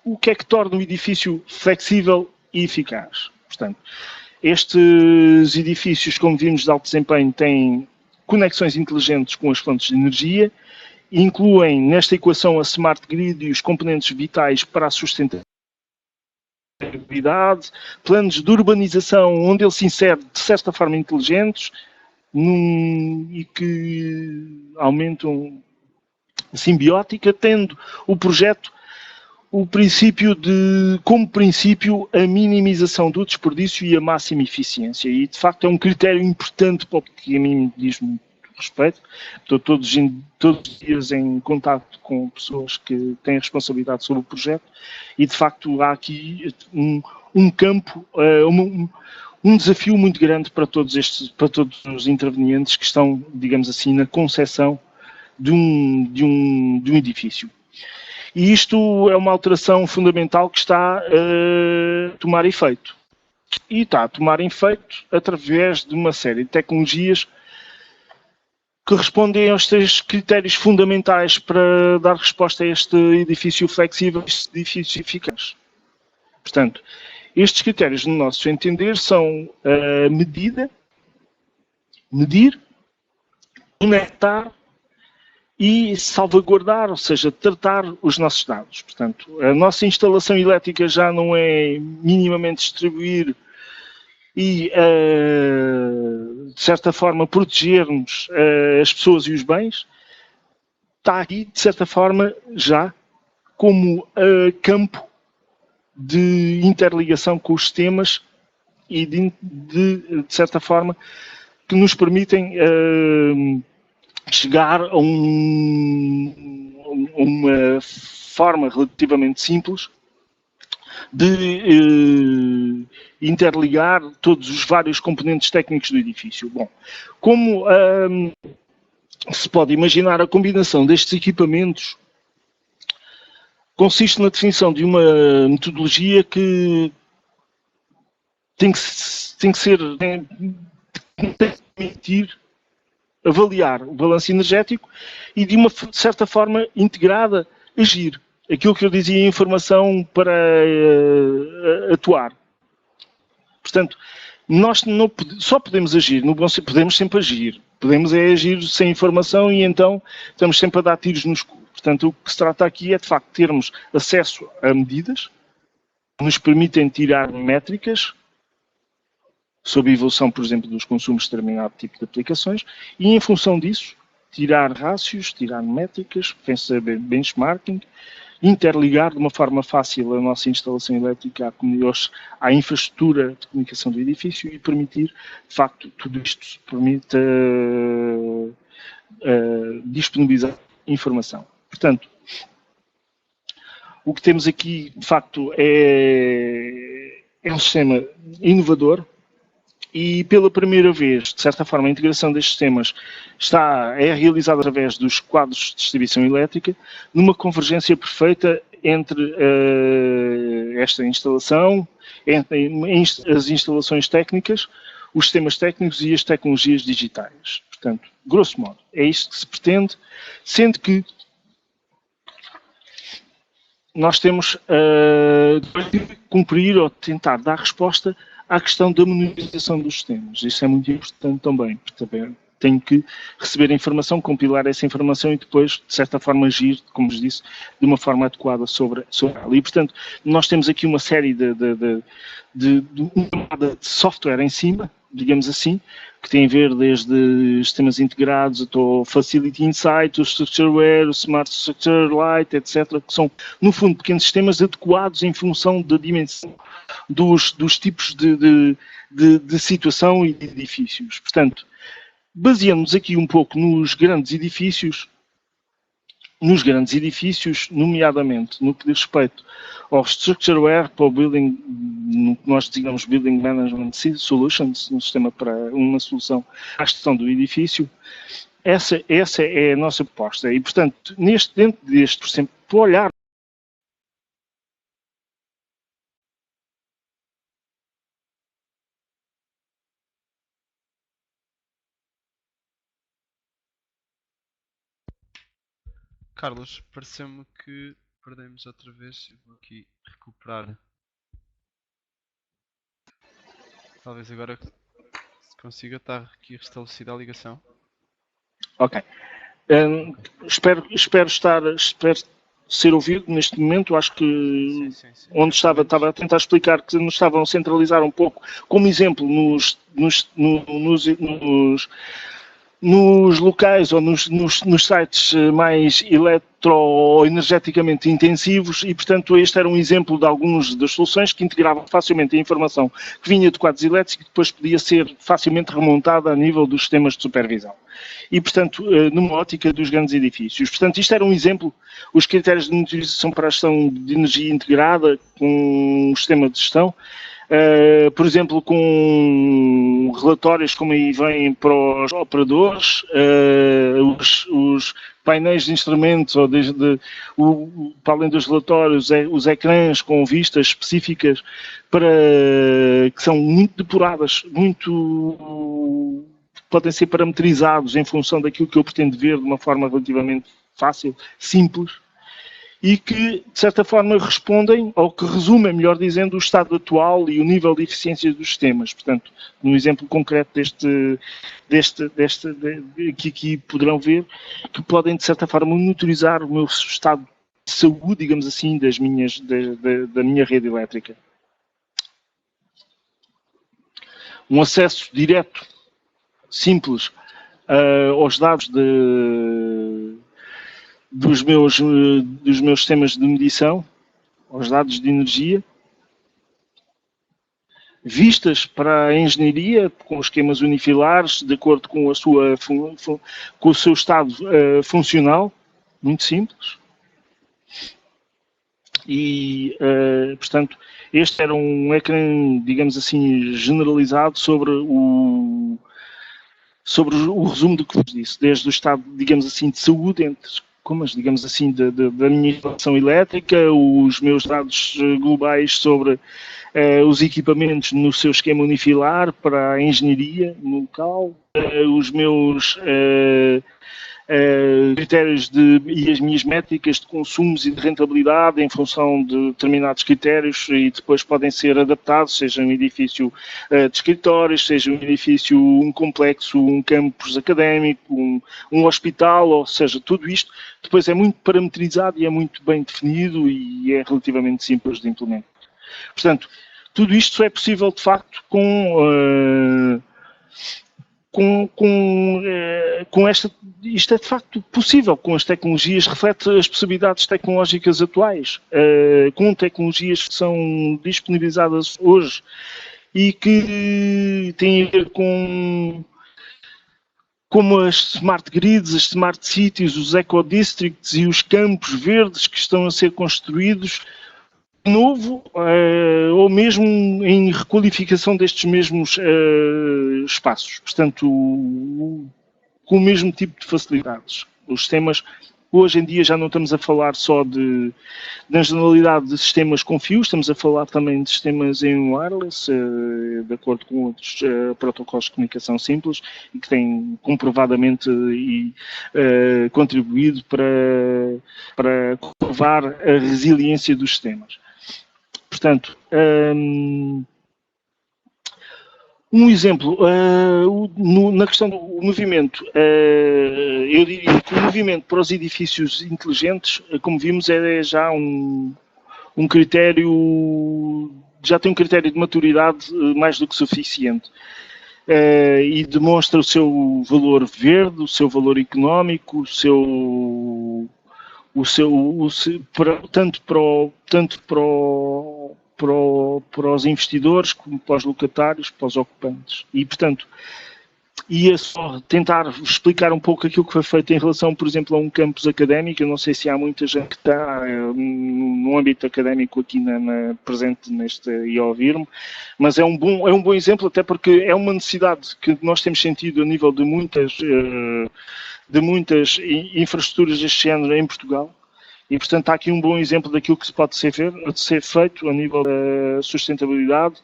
S2: o que é que torna o edifício flexível e eficaz? Portanto, estes edifícios, como vimos, de alto desempenho, têm conexões inteligentes com as fontes de energia, incluem nesta equação a smart grid e os componentes vitais para a sustentabilidade, planos de urbanização onde ele se insere de certa forma inteligentes e que aumentam a simbiótica, tendo o projeto como princípio a minimização do desperdício e a máxima eficiência. E de facto é um critério importante para o que a mim me diz muito respeito. Estou todos os dias em contato com pessoas que têm responsabilidade sobre o projeto e de facto há aqui um campo, um desafio muito grande para todos os intervenientes que estão, digamos assim, na concepção de um edifício. E isto é uma alteração fundamental que está a tomar efeito. E está a tomar efeito através de uma série de tecnologias que respondem aos três critérios fundamentais para dar resposta a este edifício flexível, este edifício eficaz. Portanto, estes critérios, no nosso entender, são a medir, conectar e salvaguardar, ou seja, tratar os nossos dados. Portanto, a nossa instalação elétrica já não é minimamente distribuir e, de certa forma, protegermos as pessoas e os bens. Está aqui, de certa forma, já como campo de interligação com os sistemas e, de certa forma, que nos permitem chegar a uma forma relativamente simples de interligar todos os vários componentes técnicos do edifício. Bom, como se pode imaginar, a combinação destes equipamentos consiste na definição de uma metodologia que tem que permitir avaliar o balanço energético e, de certa forma, integrada, agir. Aquilo que eu dizia, informação para atuar. Portanto, nós só podemos agir, podemos sempre agir. Podemos agir sem informação e então estamos sempre a dar tiros no escuro. Portanto, o que se trata aqui é, de facto, termos acesso a medidas que nos permitem tirar métricas sobre a evolução, por exemplo, dos consumos de determinado tipo de aplicações e, em função disso, tirar rácios, tirar métricas, fazer benchmarking, interligar de uma forma fácil a nossa instalação elétrica à infraestrutura de comunicação do edifício e permitir, de facto, tudo isto permite disponibilizar informação. Portanto, o que temos aqui, de facto, é um sistema inovador, e pela primeira vez, de certa forma, a integração destes sistemas é realizada através dos quadros de distribuição elétrica, numa convergência perfeita entre esta instalação, entre as instalações técnicas, os sistemas técnicos e as tecnologias digitais. Portanto, grosso modo, é isto que se pretende, sendo que nós temos de cumprir ou tentar dar resposta à questão da monitorização dos sistemas. Isso é muito importante também, porque tenho que receber a informação, compilar essa informação e depois, de certa forma, agir, como vos disse, de uma forma adequada sobre ela. E, portanto, nós temos aqui uma série de software em cima, digamos assim, que tem a ver desde sistemas integrados até o Facility Insight, o Structureware, o Smart Structure Light, etc., que são, no fundo, pequenos sistemas adequados em função da dimensão dos tipos de situação e de edifícios. Portanto, baseando-nos aqui um pouco nos grandes edifícios, nomeadamente no que diz respeito ao Structureware, para o Building, no que nós designamos Building Management Solutions, um sistema para uma solução à gestão do edifício, essa é a nossa proposta. E, portanto, dentro deste, por exemplo, para olhar
S1: Carlos, pareceu-me que perdemos outra vez. Eu vou aqui recuperar. Talvez agora se consiga estar aqui restabelecida a ligação.
S2: Ok. Espero ser ouvido neste momento. Acho que
S1: Sim.
S2: onde estava a tentar explicar que nos estavam a centralizar um pouco, como exemplo, nos locais ou nos sites mais eletroenergeticamente intensivos e, portanto, este era um exemplo de algumas das soluções que integravam facilmente a informação que vinha de quadros elétricos e depois podia ser facilmente remontada a nível dos sistemas de supervisão. E, portanto, numa ótica dos grandes edifícios. Portanto, isto era um exemplo, os critérios de monitorização para a gestão de energia integrada com um sistema de gestão, por exemplo, com relatórios como aí vêm para os operadores, os painéis de instrumentos, ou para além dos relatórios, os ecrãs com vistas específicas que são muito depuradas, podem ser parametrizados em função daquilo que eu pretendo ver de uma forma relativamente fácil, simples, e que, de certa forma, respondem, ou que resumem, melhor dizendo, o estado atual e o nível de eficiência dos sistemas. Portanto, no exemplo concreto que aqui poderão ver, que podem, de certa forma, monitorizar o meu estado de saúde, digamos assim, da minha rede elétrica. Um acesso direto, simples, aos dados dos meus sistemas de medição, aos dados de energia, vistas para a engenharia, com esquemas unifilares, de acordo com o seu estado funcional, muito simples. E, portanto, este era um ecrã, digamos assim, generalizado sobre o resumo do que vos disse, desde o estado, digamos assim, de saúde, digamos assim, da minha instalação elétrica, os meus dados globais sobre os equipamentos no seu esquema unifilar para a engenharia no local, os meus critérios e as minhas métricas de consumos e de rentabilidade em função de determinados critérios e depois podem ser adaptados, seja um edifício de escritórios, seja um edifício, um complexo, um campus académico, um hospital, ou seja, tudo isto depois é muito parametrizado e é muito bem definido e é relativamente simples de implementar. Portanto, tudo isto só é possível de facto isto é de facto possível com as tecnologias, reflete as possibilidades tecnológicas atuais, com tecnologias que são disponibilizadas hoje e que têm a ver como as smart grids, as smart cities, os eco districts e os campos verdes que estão a ser construídos novo, ou mesmo em requalificação destes mesmos espaços. Portanto, com o mesmo tipo de facilidades. Os sistemas, hoje em dia já não estamos a falar só na generalidade de sistemas com fios, estamos a falar também de sistemas em wireless, de acordo com outros protocolos de comunicação simples, e que têm comprovadamente contribuído para comprovar a resiliência dos sistemas. Portanto, um exemplo, na questão do movimento, eu diria que o movimento para os edifícios inteligentes, como vimos, é já um critério, já tem um critério de maturidade mais do que suficiente. E demonstra o seu valor verde, o seu valor económico, tanto para os investidores como para os locatários, para os ocupantes. E, portanto, ia só tentar explicar um pouco aquilo que foi feito em relação, por exemplo, a um campus académico. Eu não sei se há muita gente que está no âmbito académico aqui presente e a ouvir-me, mas é um bom exemplo, até porque é uma necessidade que nós temos sentido a nível de muitas infraestruturas deste género em Portugal. E, portanto, há aqui um bom exemplo daquilo que se pode ser feito a nível da sustentabilidade,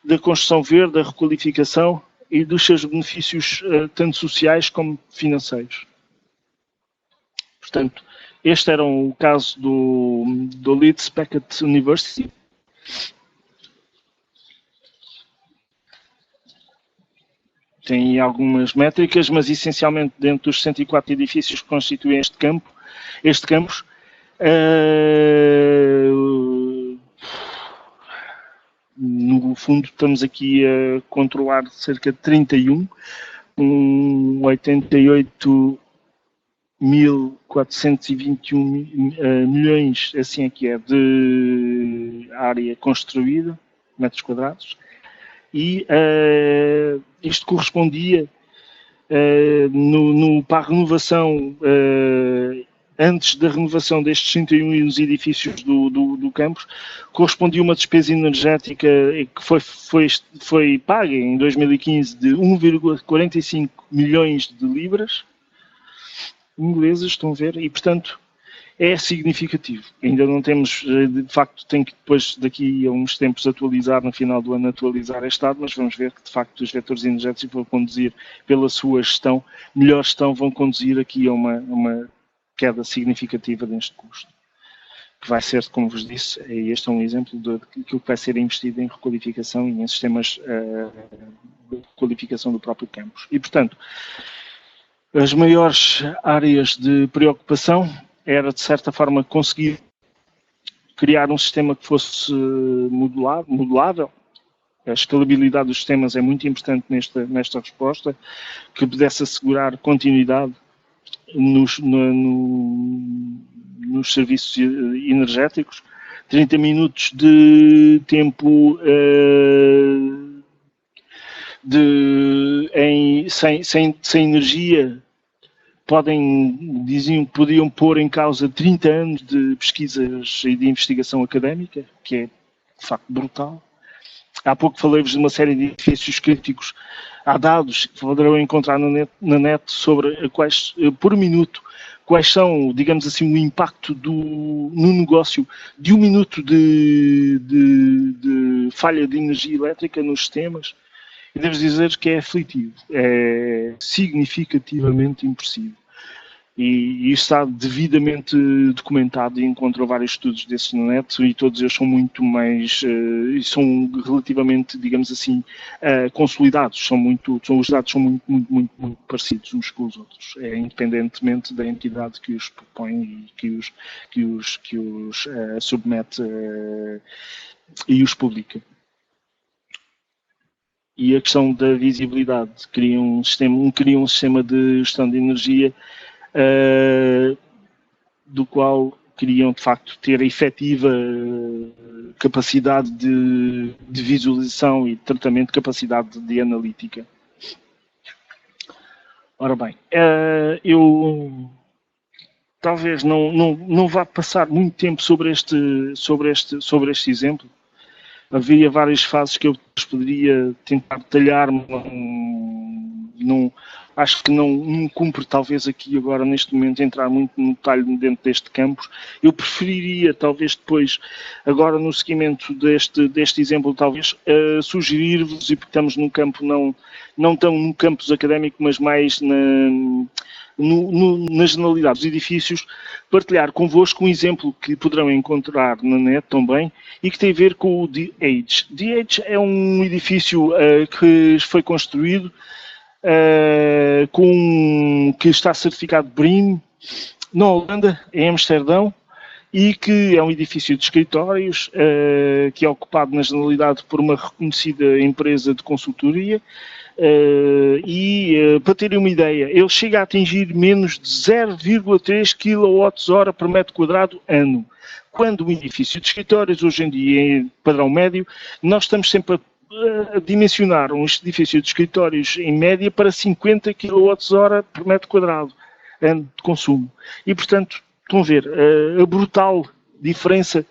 S2: da construção verde, da requalificação e dos seus benefícios tanto sociais como financeiros. Portanto, este era o caso do Leeds Beckett University. Tem algumas métricas, mas essencialmente dentro dos 104 edifícios que constituem este campus, no fundo estamos aqui a controlar cerca de 31, com 88.421 milhões, assim é que é, de área construída, metros quadrados, e isto correspondia para a renovação, antes da renovação destes 31 edifícios do campus, correspondia a uma despesa energética que foi paga em 2015 de 1,45 milhões de libras inglesas, estão a ver, e portanto é significativo. Ainda não temos, de facto, tem que depois daqui a uns tempos atualizar, no final do ano atualizar este dado, mas vamos ver que de facto os vetores energéticos vão conduzir, pela sua gestão, melhor gestão, vão conduzir aqui a uma queda significativa deste custo, que vai ser, como vos disse, este é um exemplo daquilo que vai ser investido em requalificação e em sistemas de requalificação do próprio campus. E, portanto, as maiores áreas de preocupação era, de certa forma, conseguir criar um sistema que fosse modulável. A escalabilidade dos sistemas é muito importante nesta resposta, que pudesse assegurar continuidade nos serviços energéticos, 30 minutos de tempo sem energia podiam pôr em causa 30 anos de pesquisas e de investigação académica, que é de facto brutal. Há pouco falei-vos de uma série de edifícios críticos. Há dados que poderão encontrar na net sobre por minuto, quais são, digamos assim, o impacto no negócio de 1 minuto de falha de energia elétrica nos sistemas. E devo dizer que é aflitivo, é significativamente impossível. E isto está devidamente documentado e encontro vários estudos desses na net e todos eles são muito mais, são relativamente, digamos assim, consolidados. Os dados são muito parecidos uns com os outros, independentemente da entidade que os propõe e que os submete e os publica. E a questão da visibilidade, criam um sistema de gestão de energia do qual queriam de facto ter a efetiva capacidade de visualização e de tratamento, capacidade de analítica. Ora bem, eu talvez não vá passar muito tempo sobre este exemplo. Havia várias fases que eu poderia tentar detalhar, acho que não cumpre talvez aqui agora neste momento entrar muito no detalhe dentro deste campo. Eu preferiria talvez depois, agora no seguimento deste exemplo, talvez sugerir-vos, e porque estamos num campo não tão no campus académico, mas mais na generalidade dos edifícios, partilhar convosco um exemplo que poderão encontrar na net também e que tem a ver com o The Age. The Age é um edifício que foi construído que está certificado BREEAM na Holanda, em Amsterdão, e que é um edifício de escritórios que é ocupado na generalidade por uma reconhecida empresa de consultoria. Para terem uma ideia, ele chega a atingir menos de 0,3 kWh por metro quadrado ano. Quando um edifício de escritórios, hoje em dia, em padrão médio, nós estamos sempre a dimensionar um edifício de escritórios em média para 50 kWh por metro quadrado ano de consumo. E, portanto, estão a ver a brutal diferença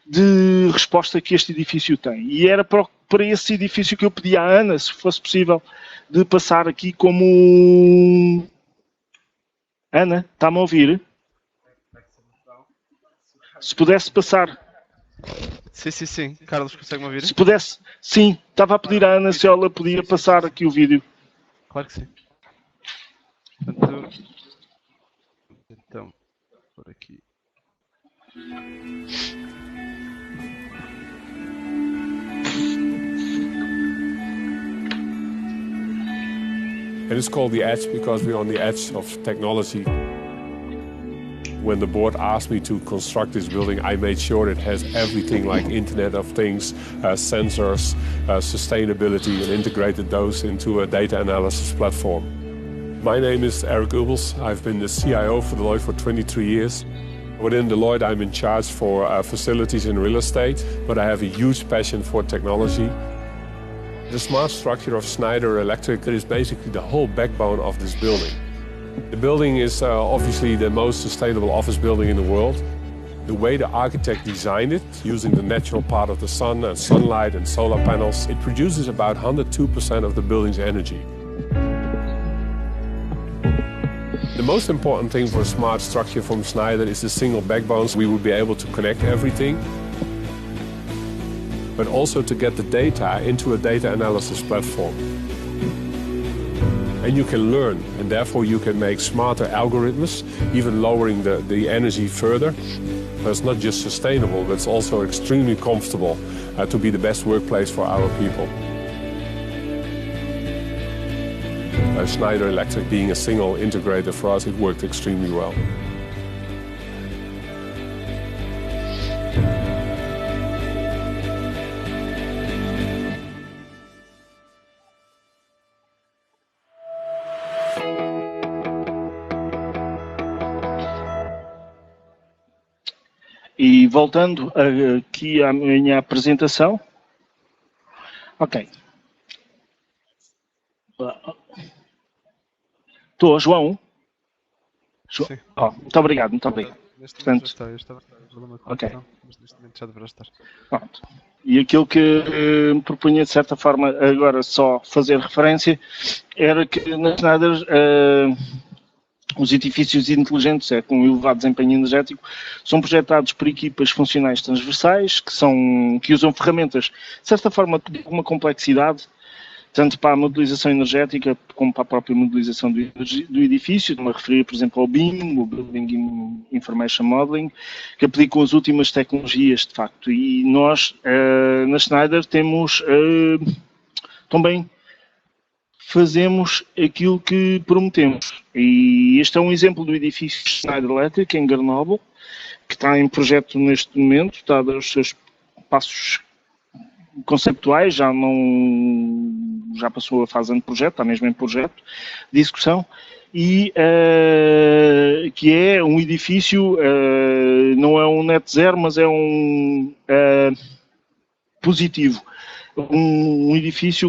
S2: de resposta que este edifício tem. E era para esse edifício que eu pedi à Ana, se fosse possível, de passar aqui como... Ana, está-me a ouvir? Se pudesse passar...
S1: Sim. Carlos, consegue-me ouvir?
S2: Se pudesse... Sim, estava a pedir à Ana se ela podia passar aqui o vídeo.
S1: Claro que sim. Então, por aqui...
S3: It is called the edge because we're on the edge of technology. When the board asked me to construct this building, I made sure it has everything like Internet of Things, sensors, sustainability, and integrated those into a data analysis platform. My name is Eric Ubels. I've been the CIO for Deloitte for 23 years. Within Deloitte, I'm in charge for facilities and real estate, but I have a huge passion for technology. The smart structure of Schneider Electric is basically the whole backbone of this building. The building is obviously the most sustainable office building in the world. The way the architect designed it, using the natural part of the sun and sunlight and solar panels, it produces about 102% of the building's energy. The most important thing for a smart structure from Schneider is the single backbones. We will be able to connect everything, but also to get the data into a data analysis platform. And you can learn, and therefore you can make smarter algorithms, even lowering the energy further. So it's not just sustainable, but it's also extremely comfortable to be the best workplace for our people. Schneider Electric being a single integrator for us, it worked extremely well.
S2: E voltando aqui à minha apresentação. Ok. Estou, João?
S1: Sim.
S2: Oh, muito obrigado, muito obrigado.
S1: Neste momento já está, eu estava com problema com
S2: Ok.
S1: mas neste momento já deverá estar.
S2: Pronto. E aquilo que me propunha, de certa forma, agora só fazer referência, era que na Schneider os edifícios inteligentes, com elevado desempenho energético, são projetados por equipas funcionais transversais, que usam ferramentas, de certa forma, de alguma complexidade, tanto para a modelização energética como para a própria modelização do edifício. Estou-me a referir, por exemplo, ao BIM, o Building Information Modeling, que aplicam as últimas tecnologias, de facto. E nós, na Schneider, temos também fazemos aquilo que prometemos. E este é um exemplo do edifício Schneider Electric, em Grenoble, que está em projeto neste momento, está a dar os seus passos conceptuais, já passou a fase de projeto, está mesmo em projeto de execução, e que é um edifício, não é um net zero, mas é um positivo. Um edifício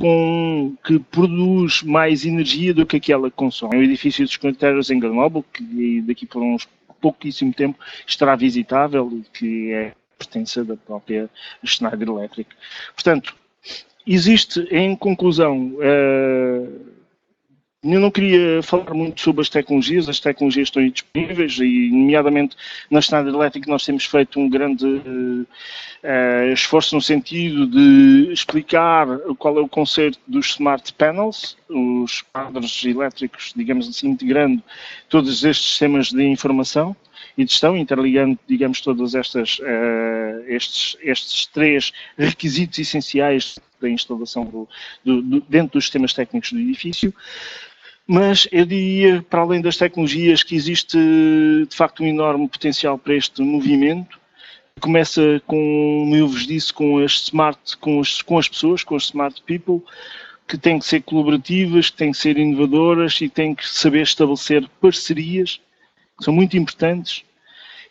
S2: que produz mais energia do que aquela que consome. É um edifício dos escritérios em Grenoble, que daqui por uns pouquíssimo tempo estará visitável e que é pertença da própria Schneider Electric. Portanto, existe, em conclusão, eu não queria falar muito sobre as tecnologias estão aí disponíveis e, nomeadamente, na Schneider Electric nós temos feito um grande esforço no sentido de explicar qual é o conceito dos Smart Panels, os quadros elétricos, digamos assim, integrando todos estes sistemas de informação e de gestão, interligando, digamos, todos estes três requisitos essenciais da instalação dentro dos sistemas técnicos do edifício. Mas eu diria, para além das tecnologias, que existe de facto um enorme potencial para este movimento. Começa, como eu vos disse, com as pessoas, com as smart people, que têm que ser colaborativas, que têm que ser inovadoras e têm que saber estabelecer parcerias, que são muito importantes,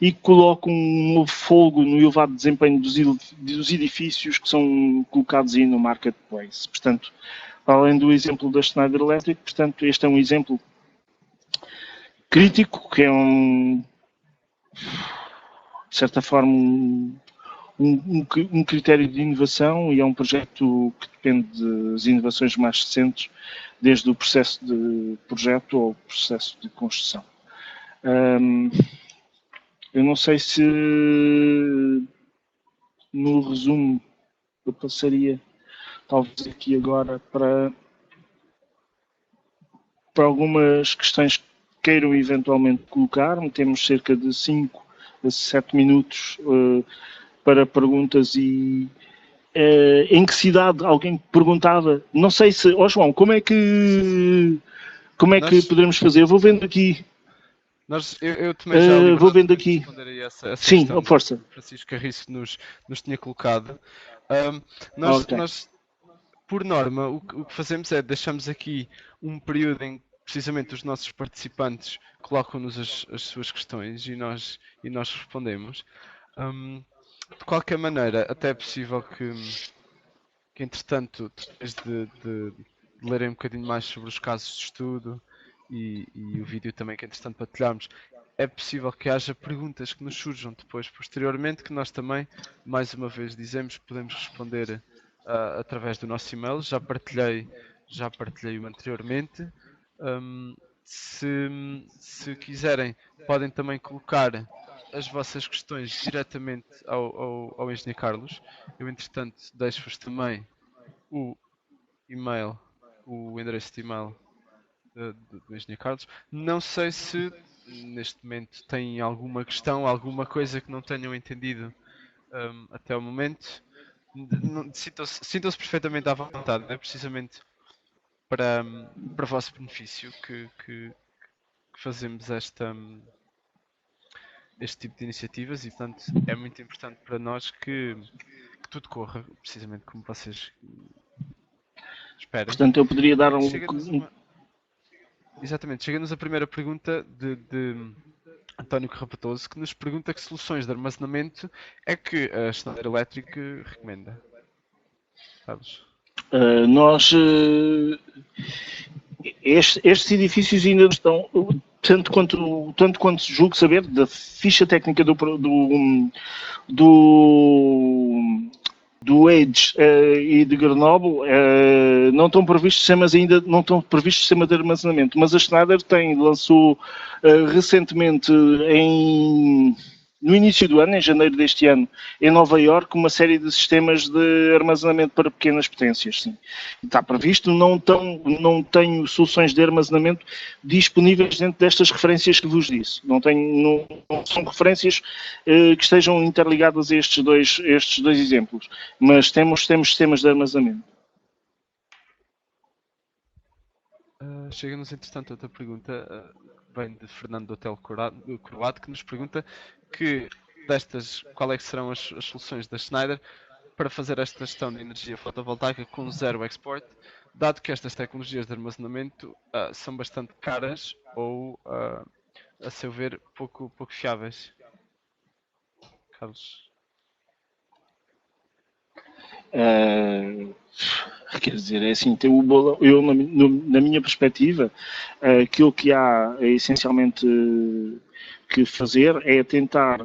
S2: e que colocam um novo fogo no elevado desempenho dos edifícios que são colocados aí no marketplace. Portanto, além do exemplo da Schneider Electric, portanto, este é um exemplo crítico, que é de certa forma, um critério de inovação e é um projeto que depende das inovações mais recentes, desde o processo de projeto ao processo de construção. Eu não sei se, no resumo, eu passaria talvez aqui agora para algumas questões que queiram eventualmente colocar. Temos cerca de 5 a 7 minutos para perguntas e em que cidade alguém perguntava, não sei se, João, como é que poderemos fazer? Eu vou vendo aqui.
S1: Eu também já
S2: vou vendo aqui.
S1: Essa
S2: sim,
S1: questão
S2: força.
S1: Que Francisco Carriço nos tinha colocado. Nós, por norma, o que fazemos é deixamos aqui um período em que precisamente os nossos participantes colocam-nos as suas questões e nós respondemos. De qualquer maneira, até é possível que entretanto, depois de lerem um bocadinho mais sobre os casos de estudo e o vídeo também que entretanto partilhamos, é possível que haja perguntas que nos surjam depois, posteriormente, que nós também, mais uma vez dizemos, podemos responder através do nosso e-mail. Já partilhei-o anteriormente. Se quiserem, podem também colocar as vossas questões diretamente ao Engenheiro Carlos. Eu, entretanto, deixo-vos também o e-mail, o endereço de e-mail do Engenheiro Carlos. Não sei se neste momento têm alguma questão, alguma coisa que não tenham entendido até o momento. Sintam-se perfeitamente à vontade, é precisamente para vosso benefício que fazemos este tipo de iniciativas e, portanto, é muito importante para nós que tudo corra precisamente como vocês esperem.
S2: Portanto, eu poderia dar
S1: Exatamente, chega-nos a primeira pergunta de António Carrapatoso, que nos pergunta que soluções de armazenamento é que a Schneider Electric recomenda. Sabes?
S2: Estes edifícios ainda estão, tanto quanto julgo saber, da ficha técnica do Edge e de Grenoble, não estão previstos sistemas ainda, não estão previstos sistema de armazenamento, mas a Schneider lançou recentemente no início do ano, em janeiro deste ano, em Nova Iorque, uma série de sistemas de armazenamento para pequenas potências. Sim. Está previsto, não tenho soluções de armazenamento disponíveis dentro destas referências que vos disse. Não são referências que estejam interligadas a estes dois exemplos, mas temos sistemas de armazenamento.
S1: Chega-nos, entretanto, outra pergunta. Vem de Fernando do Hotel Croado, que nos pergunta qual é que serão as soluções da Schneider para fazer esta gestão de energia fotovoltaica com zero export, dado que estas tecnologias de armazenamento são bastante caras ou, a seu ver, pouco fiáveis. Carlos?
S2: Quer dizer, é assim, eu na minha perspectiva, aquilo que há é essencialmente que fazer é tentar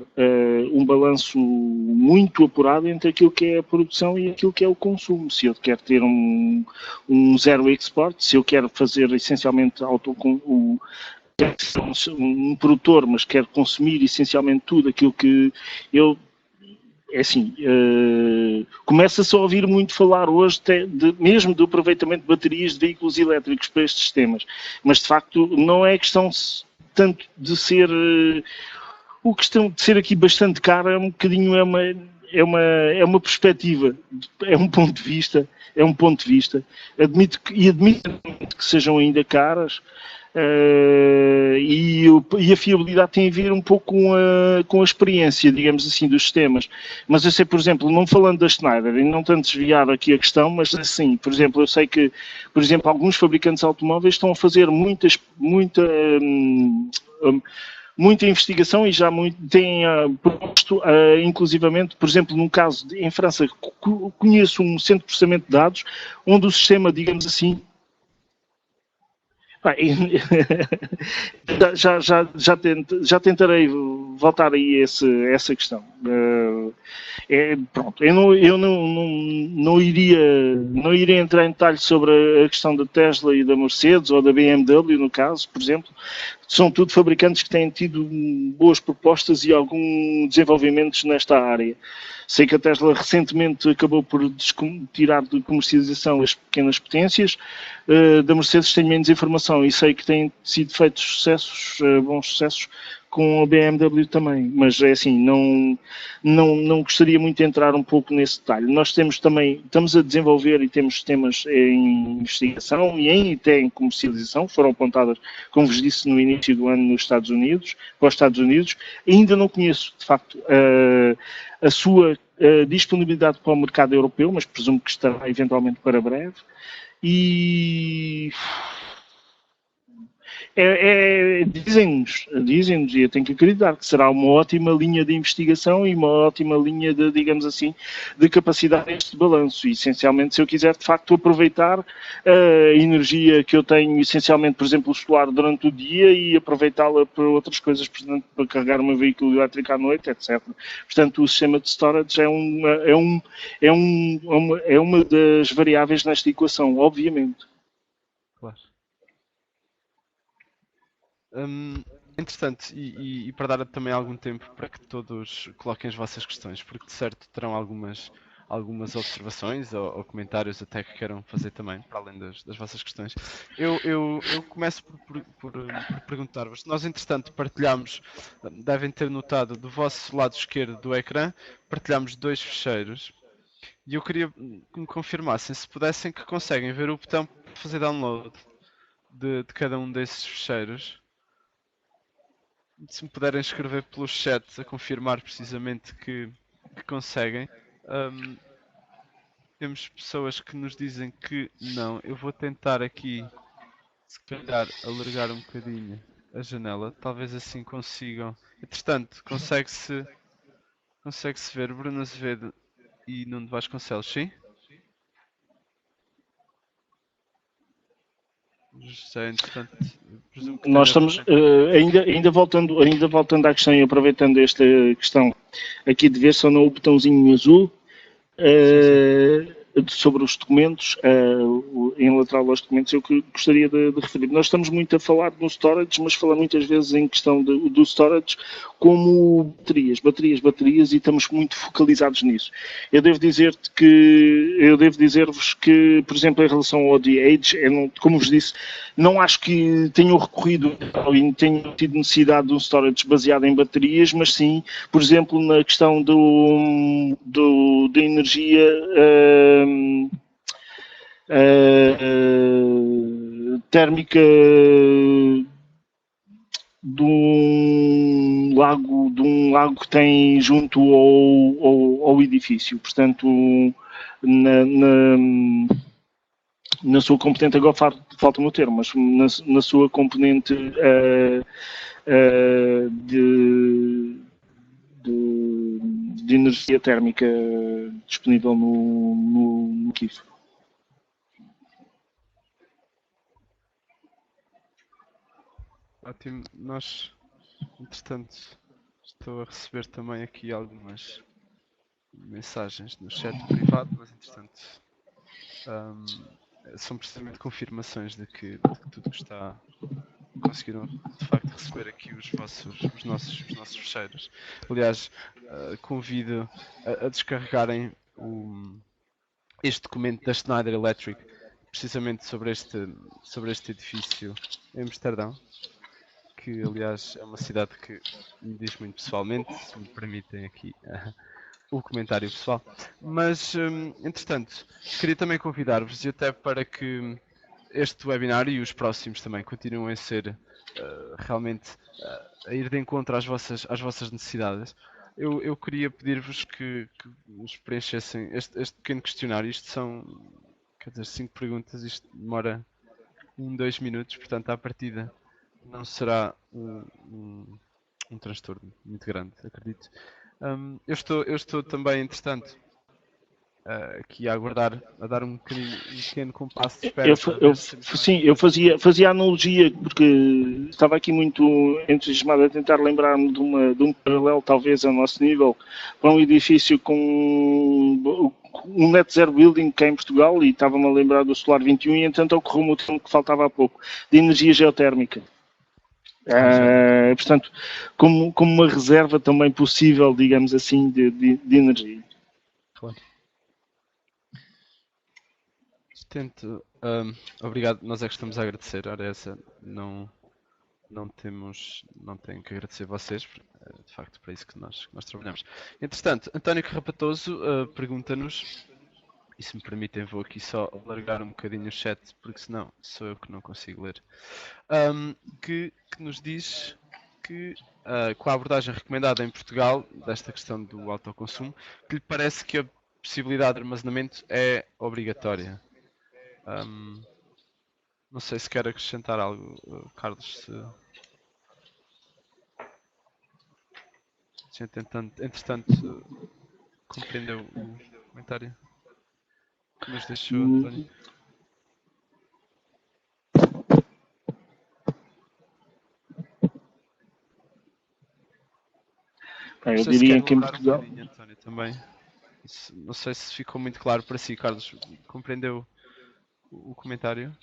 S2: um balanço muito apurado entre aquilo que é a produção e aquilo que é o consumo. Se eu quero ter um zero export, se eu quero fazer essencialmente um produtor, mas quero consumir essencialmente tudo aquilo que eu... É assim, começa-se a ouvir muito falar hoje mesmo do aproveitamento de baterias de veículos elétricos para estes sistemas, mas de facto não é questão tanto de ser... o questão de ser aqui bastante caro é um bocadinho, é uma perspectiva, é um ponto de vista, admito que sejam ainda caras, e a fiabilidade tem a ver um pouco com a experiência, digamos assim, dos sistemas. Mas eu sei, por exemplo, não falando da Schneider, e não tanto desviar aqui a questão, mas assim, por exemplo, eu sei que, por exemplo, alguns fabricantes de automóveis estão a fazer muita investigação e já têm proposto, inclusivamente, por exemplo, num caso em França, conheço um centro de processamento de dados, onde o sistema, digamos assim, já tentarei voltar aí a essa questão. Pronto, eu não iria entrar em detalhes sobre a questão da Tesla e da Mercedes ou da BMW, no caso, por exemplo. São tudo fabricantes que têm tido boas propostas e algum desenvolvimentos nesta área. Sei que a Tesla recentemente acabou por tirar de comercialização as pequenas potências. Da Mercedes tenho menos informação e sei que têm sido feitos sucessos, bons sucessos, com a BMW também. Mas é assim, não gostaria muito de entrar um pouco nesse detalhe. Nós estamos a desenvolver e temos sistemas em investigação e até em comercialização, foram apontadas, como vos disse, no início do ano nos Estados Unidos, para os Estados Unidos. Ainda não conheço, de facto, a sua disponibilidade para o mercado europeu, mas presumo que estará eventualmente para breve. E dizem-nos, e eu tenho que acreditar que será uma ótima linha de investigação e uma ótima linha de, digamos assim, de capacidade deste balanço. E, essencialmente, se eu quiser, de facto, aproveitar a energia que eu tenho, essencialmente, por exemplo, o solar durante o dia e aproveitá-la para outras coisas, portanto, para carregar o meu veículo elétrico à noite, etc. Portanto, o sistema de storage é uma das variáveis nesta equação, obviamente.
S1: Claro. Entretanto, e para dar também algum tempo para que todos coloquem as vossas questões, porque de certo terão algumas observações ou comentários até que queiram fazer também, para além das vossas questões. Eu começo por perguntar-vos. Nós, entretanto, partilhamos, devem ter notado, do vosso lado esquerdo do ecrã, partilhamos 2 ficheiros. E eu queria que me confirmassem, se pudessem, que conseguem ver o botão para fazer download de cada um desses ficheiros. Se me puderem escrever pelo chat a confirmar precisamente que conseguem. Temos pessoas que nos dizem que não. Eu vou tentar aqui, se calhar, alargar um bocadinho a janela. Talvez assim consigam. Entretanto, consegue-se ver Bruno Azevedo e Nuno Vasconcelos, sim? José, entretanto, presumo que
S2: nós estamos, ainda voltando à questão e aproveitando esta questão aqui de ver só no botãozinho azul, sobre os documentos, em lateral aos documentos, eu gostaria de referir. Nós estamos muito a falar no storage, mas falamos muitas vezes em questão do storage como baterias, e estamos muito focalizados nisso. Eu devo dizer-vos que, por exemplo, em relação ao DH, como vos disse, não acho que tenham recorrido e tenham tido necessidade de um storage baseado em baterias, mas sim, por exemplo, na questão da energia térmica de um lago que tem junto ao edifício. Portanto, na sua componente, agora falta-me o termo, mas na sua componente de energia térmica disponível no KIF.
S1: Ótimo. Nós, entretanto, estou a receber também aqui algumas mensagens no chat privado, mas entretanto são precisamente confirmações de que tudo que está conseguiram de facto receber aqui os nossos fecheiros. Aliás, convido a descarregarem este documento da Schneider Electric, precisamente sobre este edifício em Amsterdão, que aliás é uma cidade que me diz muito pessoalmente, se me permitem aqui o comentário pessoal. Mas, entretanto, queria também convidar-vos, e até para que este webinar e os próximos também continuem a ser realmente a ir de encontro às vossas necessidades, eu queria pedir-vos que nos preenchessem este pequeno questionário. Isto são, quer dizer, 5 perguntas, isto demora 2 minutos, portanto, à partida não será um transtorno muito grande, acredito. Eu estou também, entretanto, aqui a aguardar, a dar um pequeno compasso de espera.
S2: Sim, eu fazia analogia, porque estava aqui muito entusiasmado a tentar lembrar-me de um paralelo, talvez, ao nosso nível, para um edifício com um net zero building cá em Portugal, e estava-me a lembrar do Solar 21, e entretanto ocorreu-me o termo que faltava há pouco, de energia geotérmica. Portanto, como uma reserva também possível, digamos assim, de energia.
S1: Claro. Obrigado, nós é que estamos a agradecer. Ora, essa não tenho que agradecer a vocês, de facto, para isso que nós trabalhamos. Entretanto, António Carrapatoso pergunta-nos, e se me permitem vou aqui só alargar um bocadinho o chat, porque senão sou eu que não consigo ler, que nos diz que com a abordagem recomendada em Portugal desta questão do autoconsumo, que lhe parece que a possibilidade de armazenamento é obrigatória. Não sei se quer acrescentar algo, Carlos. Se entretanto, compreendeu o comentário que nos deixou, António?
S2: Eu diria que em Portugal...
S1: António, também. Não sei se ficou muito claro para si, Carlos. Compreendeu o comentário?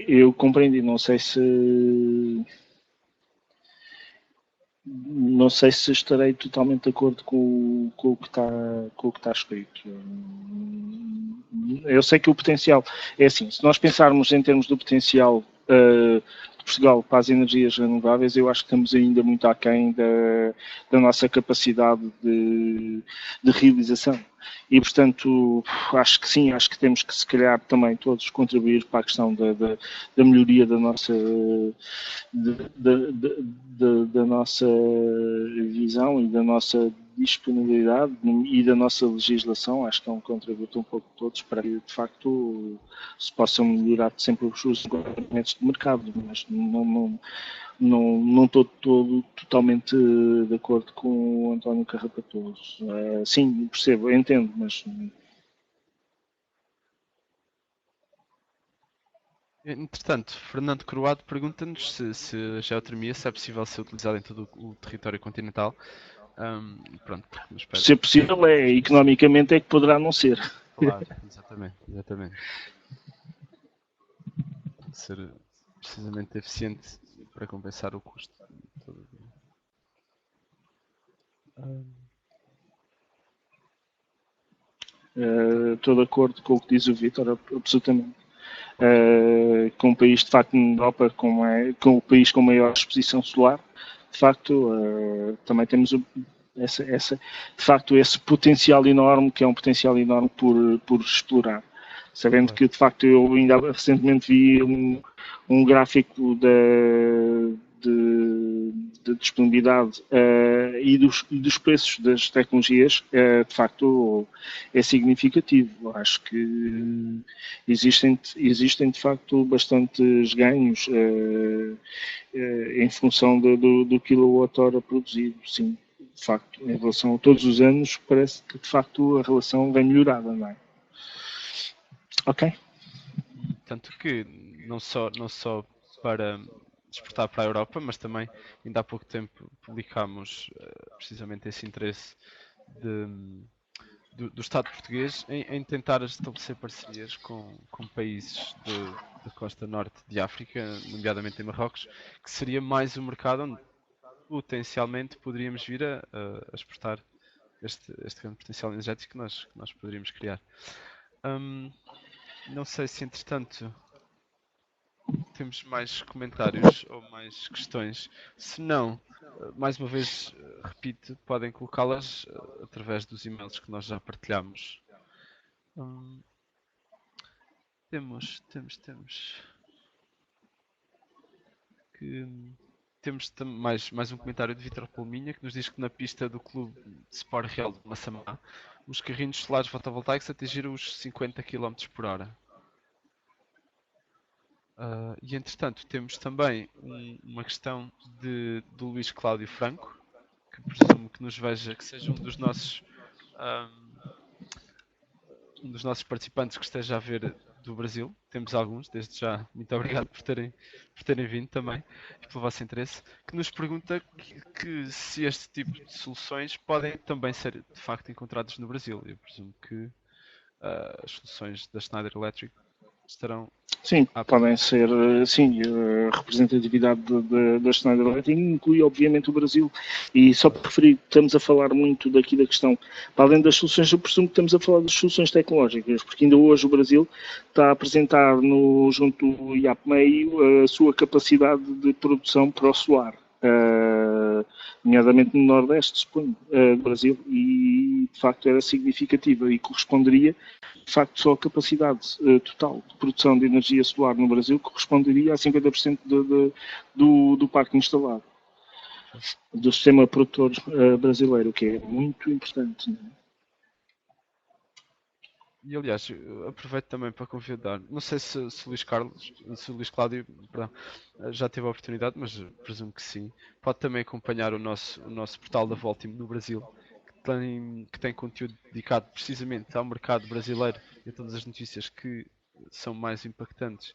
S2: Eu compreendi, não sei se estarei totalmente de acordo com o que está escrito. Eu sei que o potencial é assim, se nós pensarmos em termos do potencial de Portugal para as energias renováveis, eu acho que estamos ainda muito aquém da nossa capacidade de realização. E, portanto, acho que sim, acho que temos que, se calhar, também todos contribuir para a questão da melhoria da nossa visão e da nossa disponibilidade e da nossa legislação. Acho que é um contributo um pouco de todos para que, de facto, se possam melhorar sempre os regulamentos de mercado, mas não estou totalmente de acordo com o António Carrapatoso. Sim, percebo, entendo, mas...
S1: Entretanto, Fernando Croado pergunta-nos se a geotermia é possível ser utilizada em todo o território continental. Pronto,
S2: se é possível, economicamente é que poderá não ser.
S1: Claro, exatamente. Ser precisamente eficiente para compensar o custo.
S2: Estou de acordo com o que diz o Vítor, absolutamente. Com um país, de facto, na Europa, com o país com maior exposição solar, de facto, também temos esse potencial enorme, que é um potencial enorme por explorar. Sabendo que, de facto, eu ainda recentemente vi um gráfico de disponibilidade e dos preços das tecnologias, de facto, é significativo. Acho que existem de facto, bastantes ganhos em função do quilowatt-hora produzido, sim. De facto, em relação a todos os anos, parece que, de facto, a relação vem melhorada, não é? Ok.
S1: Tanto que não só para exportar para a Europa, mas também ainda há pouco tempo publicámos precisamente esse interesse do Estado português em tentar estabelecer parcerias com países da costa norte de África, nomeadamente em Marrocos, que seria mais um mercado onde potencialmente poderíamos vir a exportar este grande potencial energético que nós poderíamos criar. Não sei se, entretanto, temos mais comentários ou mais questões. Se não, mais uma vez, repito, podem colocá-las através dos e-mails que nós já partilhamos. Temos mais um comentário de Vítor Palminha, que nos diz que na pista do Clube de Sport Real de Massamá, os carrinhos solares fotovoltaicos atingiram os 50 km por hora. E entretanto temos também uma questão do Luís Cláudio Franco, que presumo que nos veja, que seja um dos nossos participantes que esteja a ver do Brasil. Temos alguns, desde já, muito obrigado por terem vindo também e pelo vosso interesse, que nos pergunta que se este tipo de soluções podem também ser de facto encontradas no Brasil. Eu presumo que as soluções da Schneider Electric estarão...
S2: Sim, podem ser, sim, a representatividade da Schneider Electric inclui obviamente o Brasil, e só para referir, estamos a falar muito daqui da questão, para além das soluções, eu presumo que estamos a falar das soluções tecnológicas, porque ainda hoje o Brasil está a apresentar junto do IAPMEI a sua capacidade de produção para o solar. Nomeadamente no Nordeste, suponho, do Brasil, e de facto era significativa e corresponderia, de facto, só a capacidade total de produção de energia solar no Brasil corresponderia a 50% do parque instalado, do sistema produtor brasileiro, o que é muito importante.
S1: E aliás, aproveito também para convidar, não sei se o Luís Cláudio, perdão, já teve a oportunidade, mas presumo que sim, pode também acompanhar o nosso portal da Voltimo no Brasil, que tem conteúdo dedicado precisamente ao mercado brasileiro e a todas as notícias que são mais impactantes,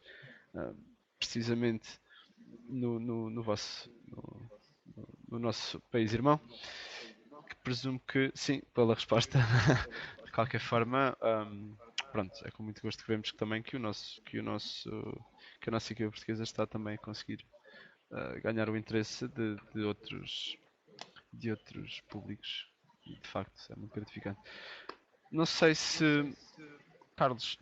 S1: precisamente no nosso país irmão, que presumo que sim, pela resposta. De qualquer forma, pronto, é com muito gosto que vemos também que a nossa equipa portuguesa está também a conseguir ganhar o interesse de outros públicos, e de facto é muito gratificante. Não sei se Carlos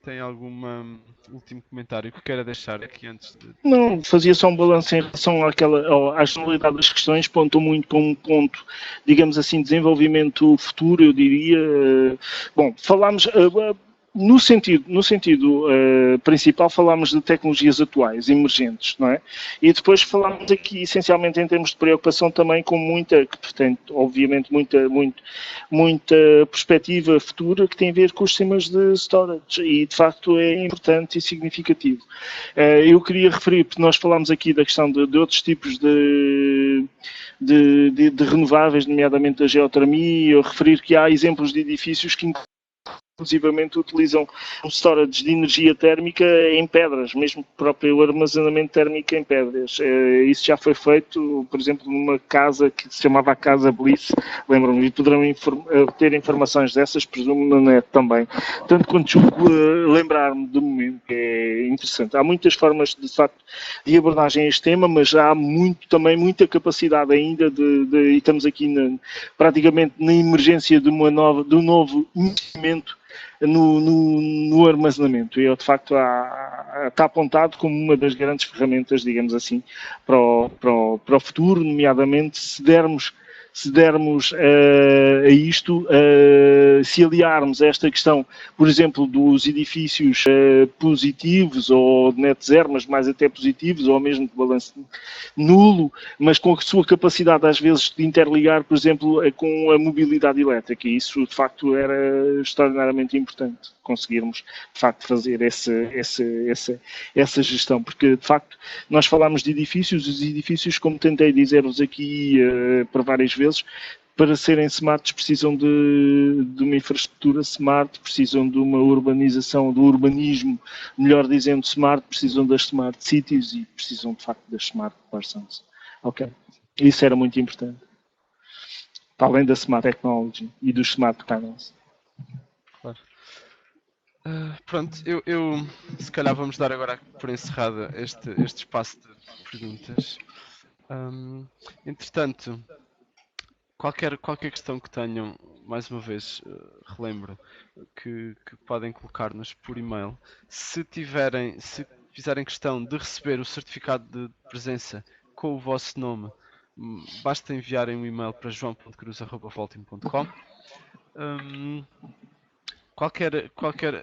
S1: tem algum último comentário que queira deixar aqui antes de...
S2: Não, fazia só um balanço em relação à generalidade das questões, pontou muito para um ponto, digamos assim, desenvolvimento futuro, eu diria. Bom, falámos... No sentido principal, falámos de tecnologias atuais, emergentes, não é? E depois falámos aqui, essencialmente, em termos de preocupação também com que tem, obviamente, muita perspectiva futura que tem a ver com os sistemas de storage e, de facto, é importante e significativo. Eu queria referir, porque nós falámos aqui da questão de outros tipos de renováveis, nomeadamente da geotermia, referir que há exemplos de edifícios que inclusivamente utilizam um storage de energia térmica em pedras, mesmo próprio armazenamento térmico em pedras. Isso já foi feito, por exemplo, numa casa que se chamava a Casa Bliss, lembram-me, e poderão ter informações dessas, presumo, na net também. Tanto quanto lembrar-me do momento, que é interessante. Há muitas formas, de facto, de abordagem a este tema, mas há também muita capacidade ainda e estamos aqui praticamente na emergência de um novo investimento no armazenamento. E, de facto, está apontado como uma das grandes ferramentas, digamos assim, para o futuro, nomeadamente se dermos a isto, se aliarmos a esta questão, por exemplo, dos edifícios positivos ou de net zero, mas mais até positivos, ou mesmo de balanço nulo, mas com a sua capacidade às vezes de interligar, por exemplo, com a mobilidade elétrica. E isso, de facto, era extraordinariamente importante conseguirmos, de facto, fazer essa gestão, porque, de facto, nós falámos de edifícios, os edifícios, como tentei dizer-vos aqui por várias vezes, para serem smarts precisam de uma infraestrutura smart, precisam de uma urbanização, do urbanismo, melhor dizendo smart, precisam das smart cities e precisam de facto das smart persons. Ok, isso era muito importante. Para além da smart technology e dos smart panels.
S1: Claro. Pronto, eu se calhar vamos dar agora por encerrada este espaço de perguntas. Entretanto, qualquer questão que tenham, mais uma vez, relembro que podem colocar-nos por e-mail. Se fizerem questão de receber o certificado de presença com o vosso nome, basta enviarem um e-mail para joão.cruz@voltim.com.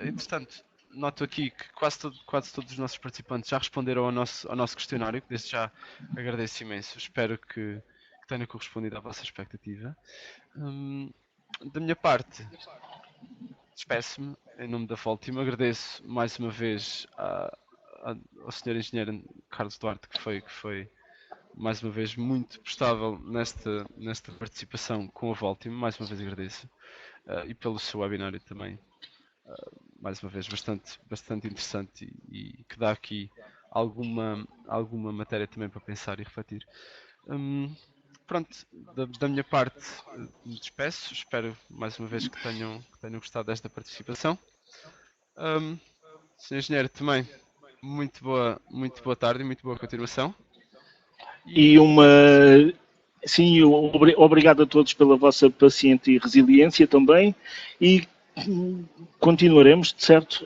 S1: Entretanto, noto aqui que quase todos os nossos participantes já responderam ao nosso questionário, que desde já agradeço imenso. Espero que tenha correspondido à vossa expectativa. Da minha parte, despeço-me em nome da Voltim. Agradeço mais uma vez ao Sr. Engenheiro Carlos Duarte, que foi mais uma vez muito prestável nesta participação com a Voltim. Mais uma vez agradeço. E pelo seu webinário também, mais uma vez, bastante interessante e que dá aqui alguma matéria também para pensar e refletir. Pronto, da minha parte me despeço, espero mais uma vez que tenham gostado desta participação. Sr. Engenheiro, também, muito boa tarde e muito boa continuação.
S2: Sim, obrigado a todos pela vossa paciência e resiliência também, e continuaremos, de certo,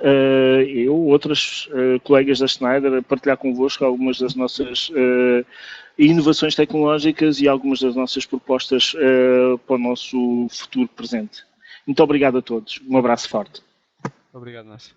S2: eu, outros colegas da Schneider, a partilhar convosco algumas das nossas inovações tecnológicas e algumas das nossas propostas para o nosso futuro presente. Muito obrigado a todos, um abraço forte.
S1: Obrigado, Nácio.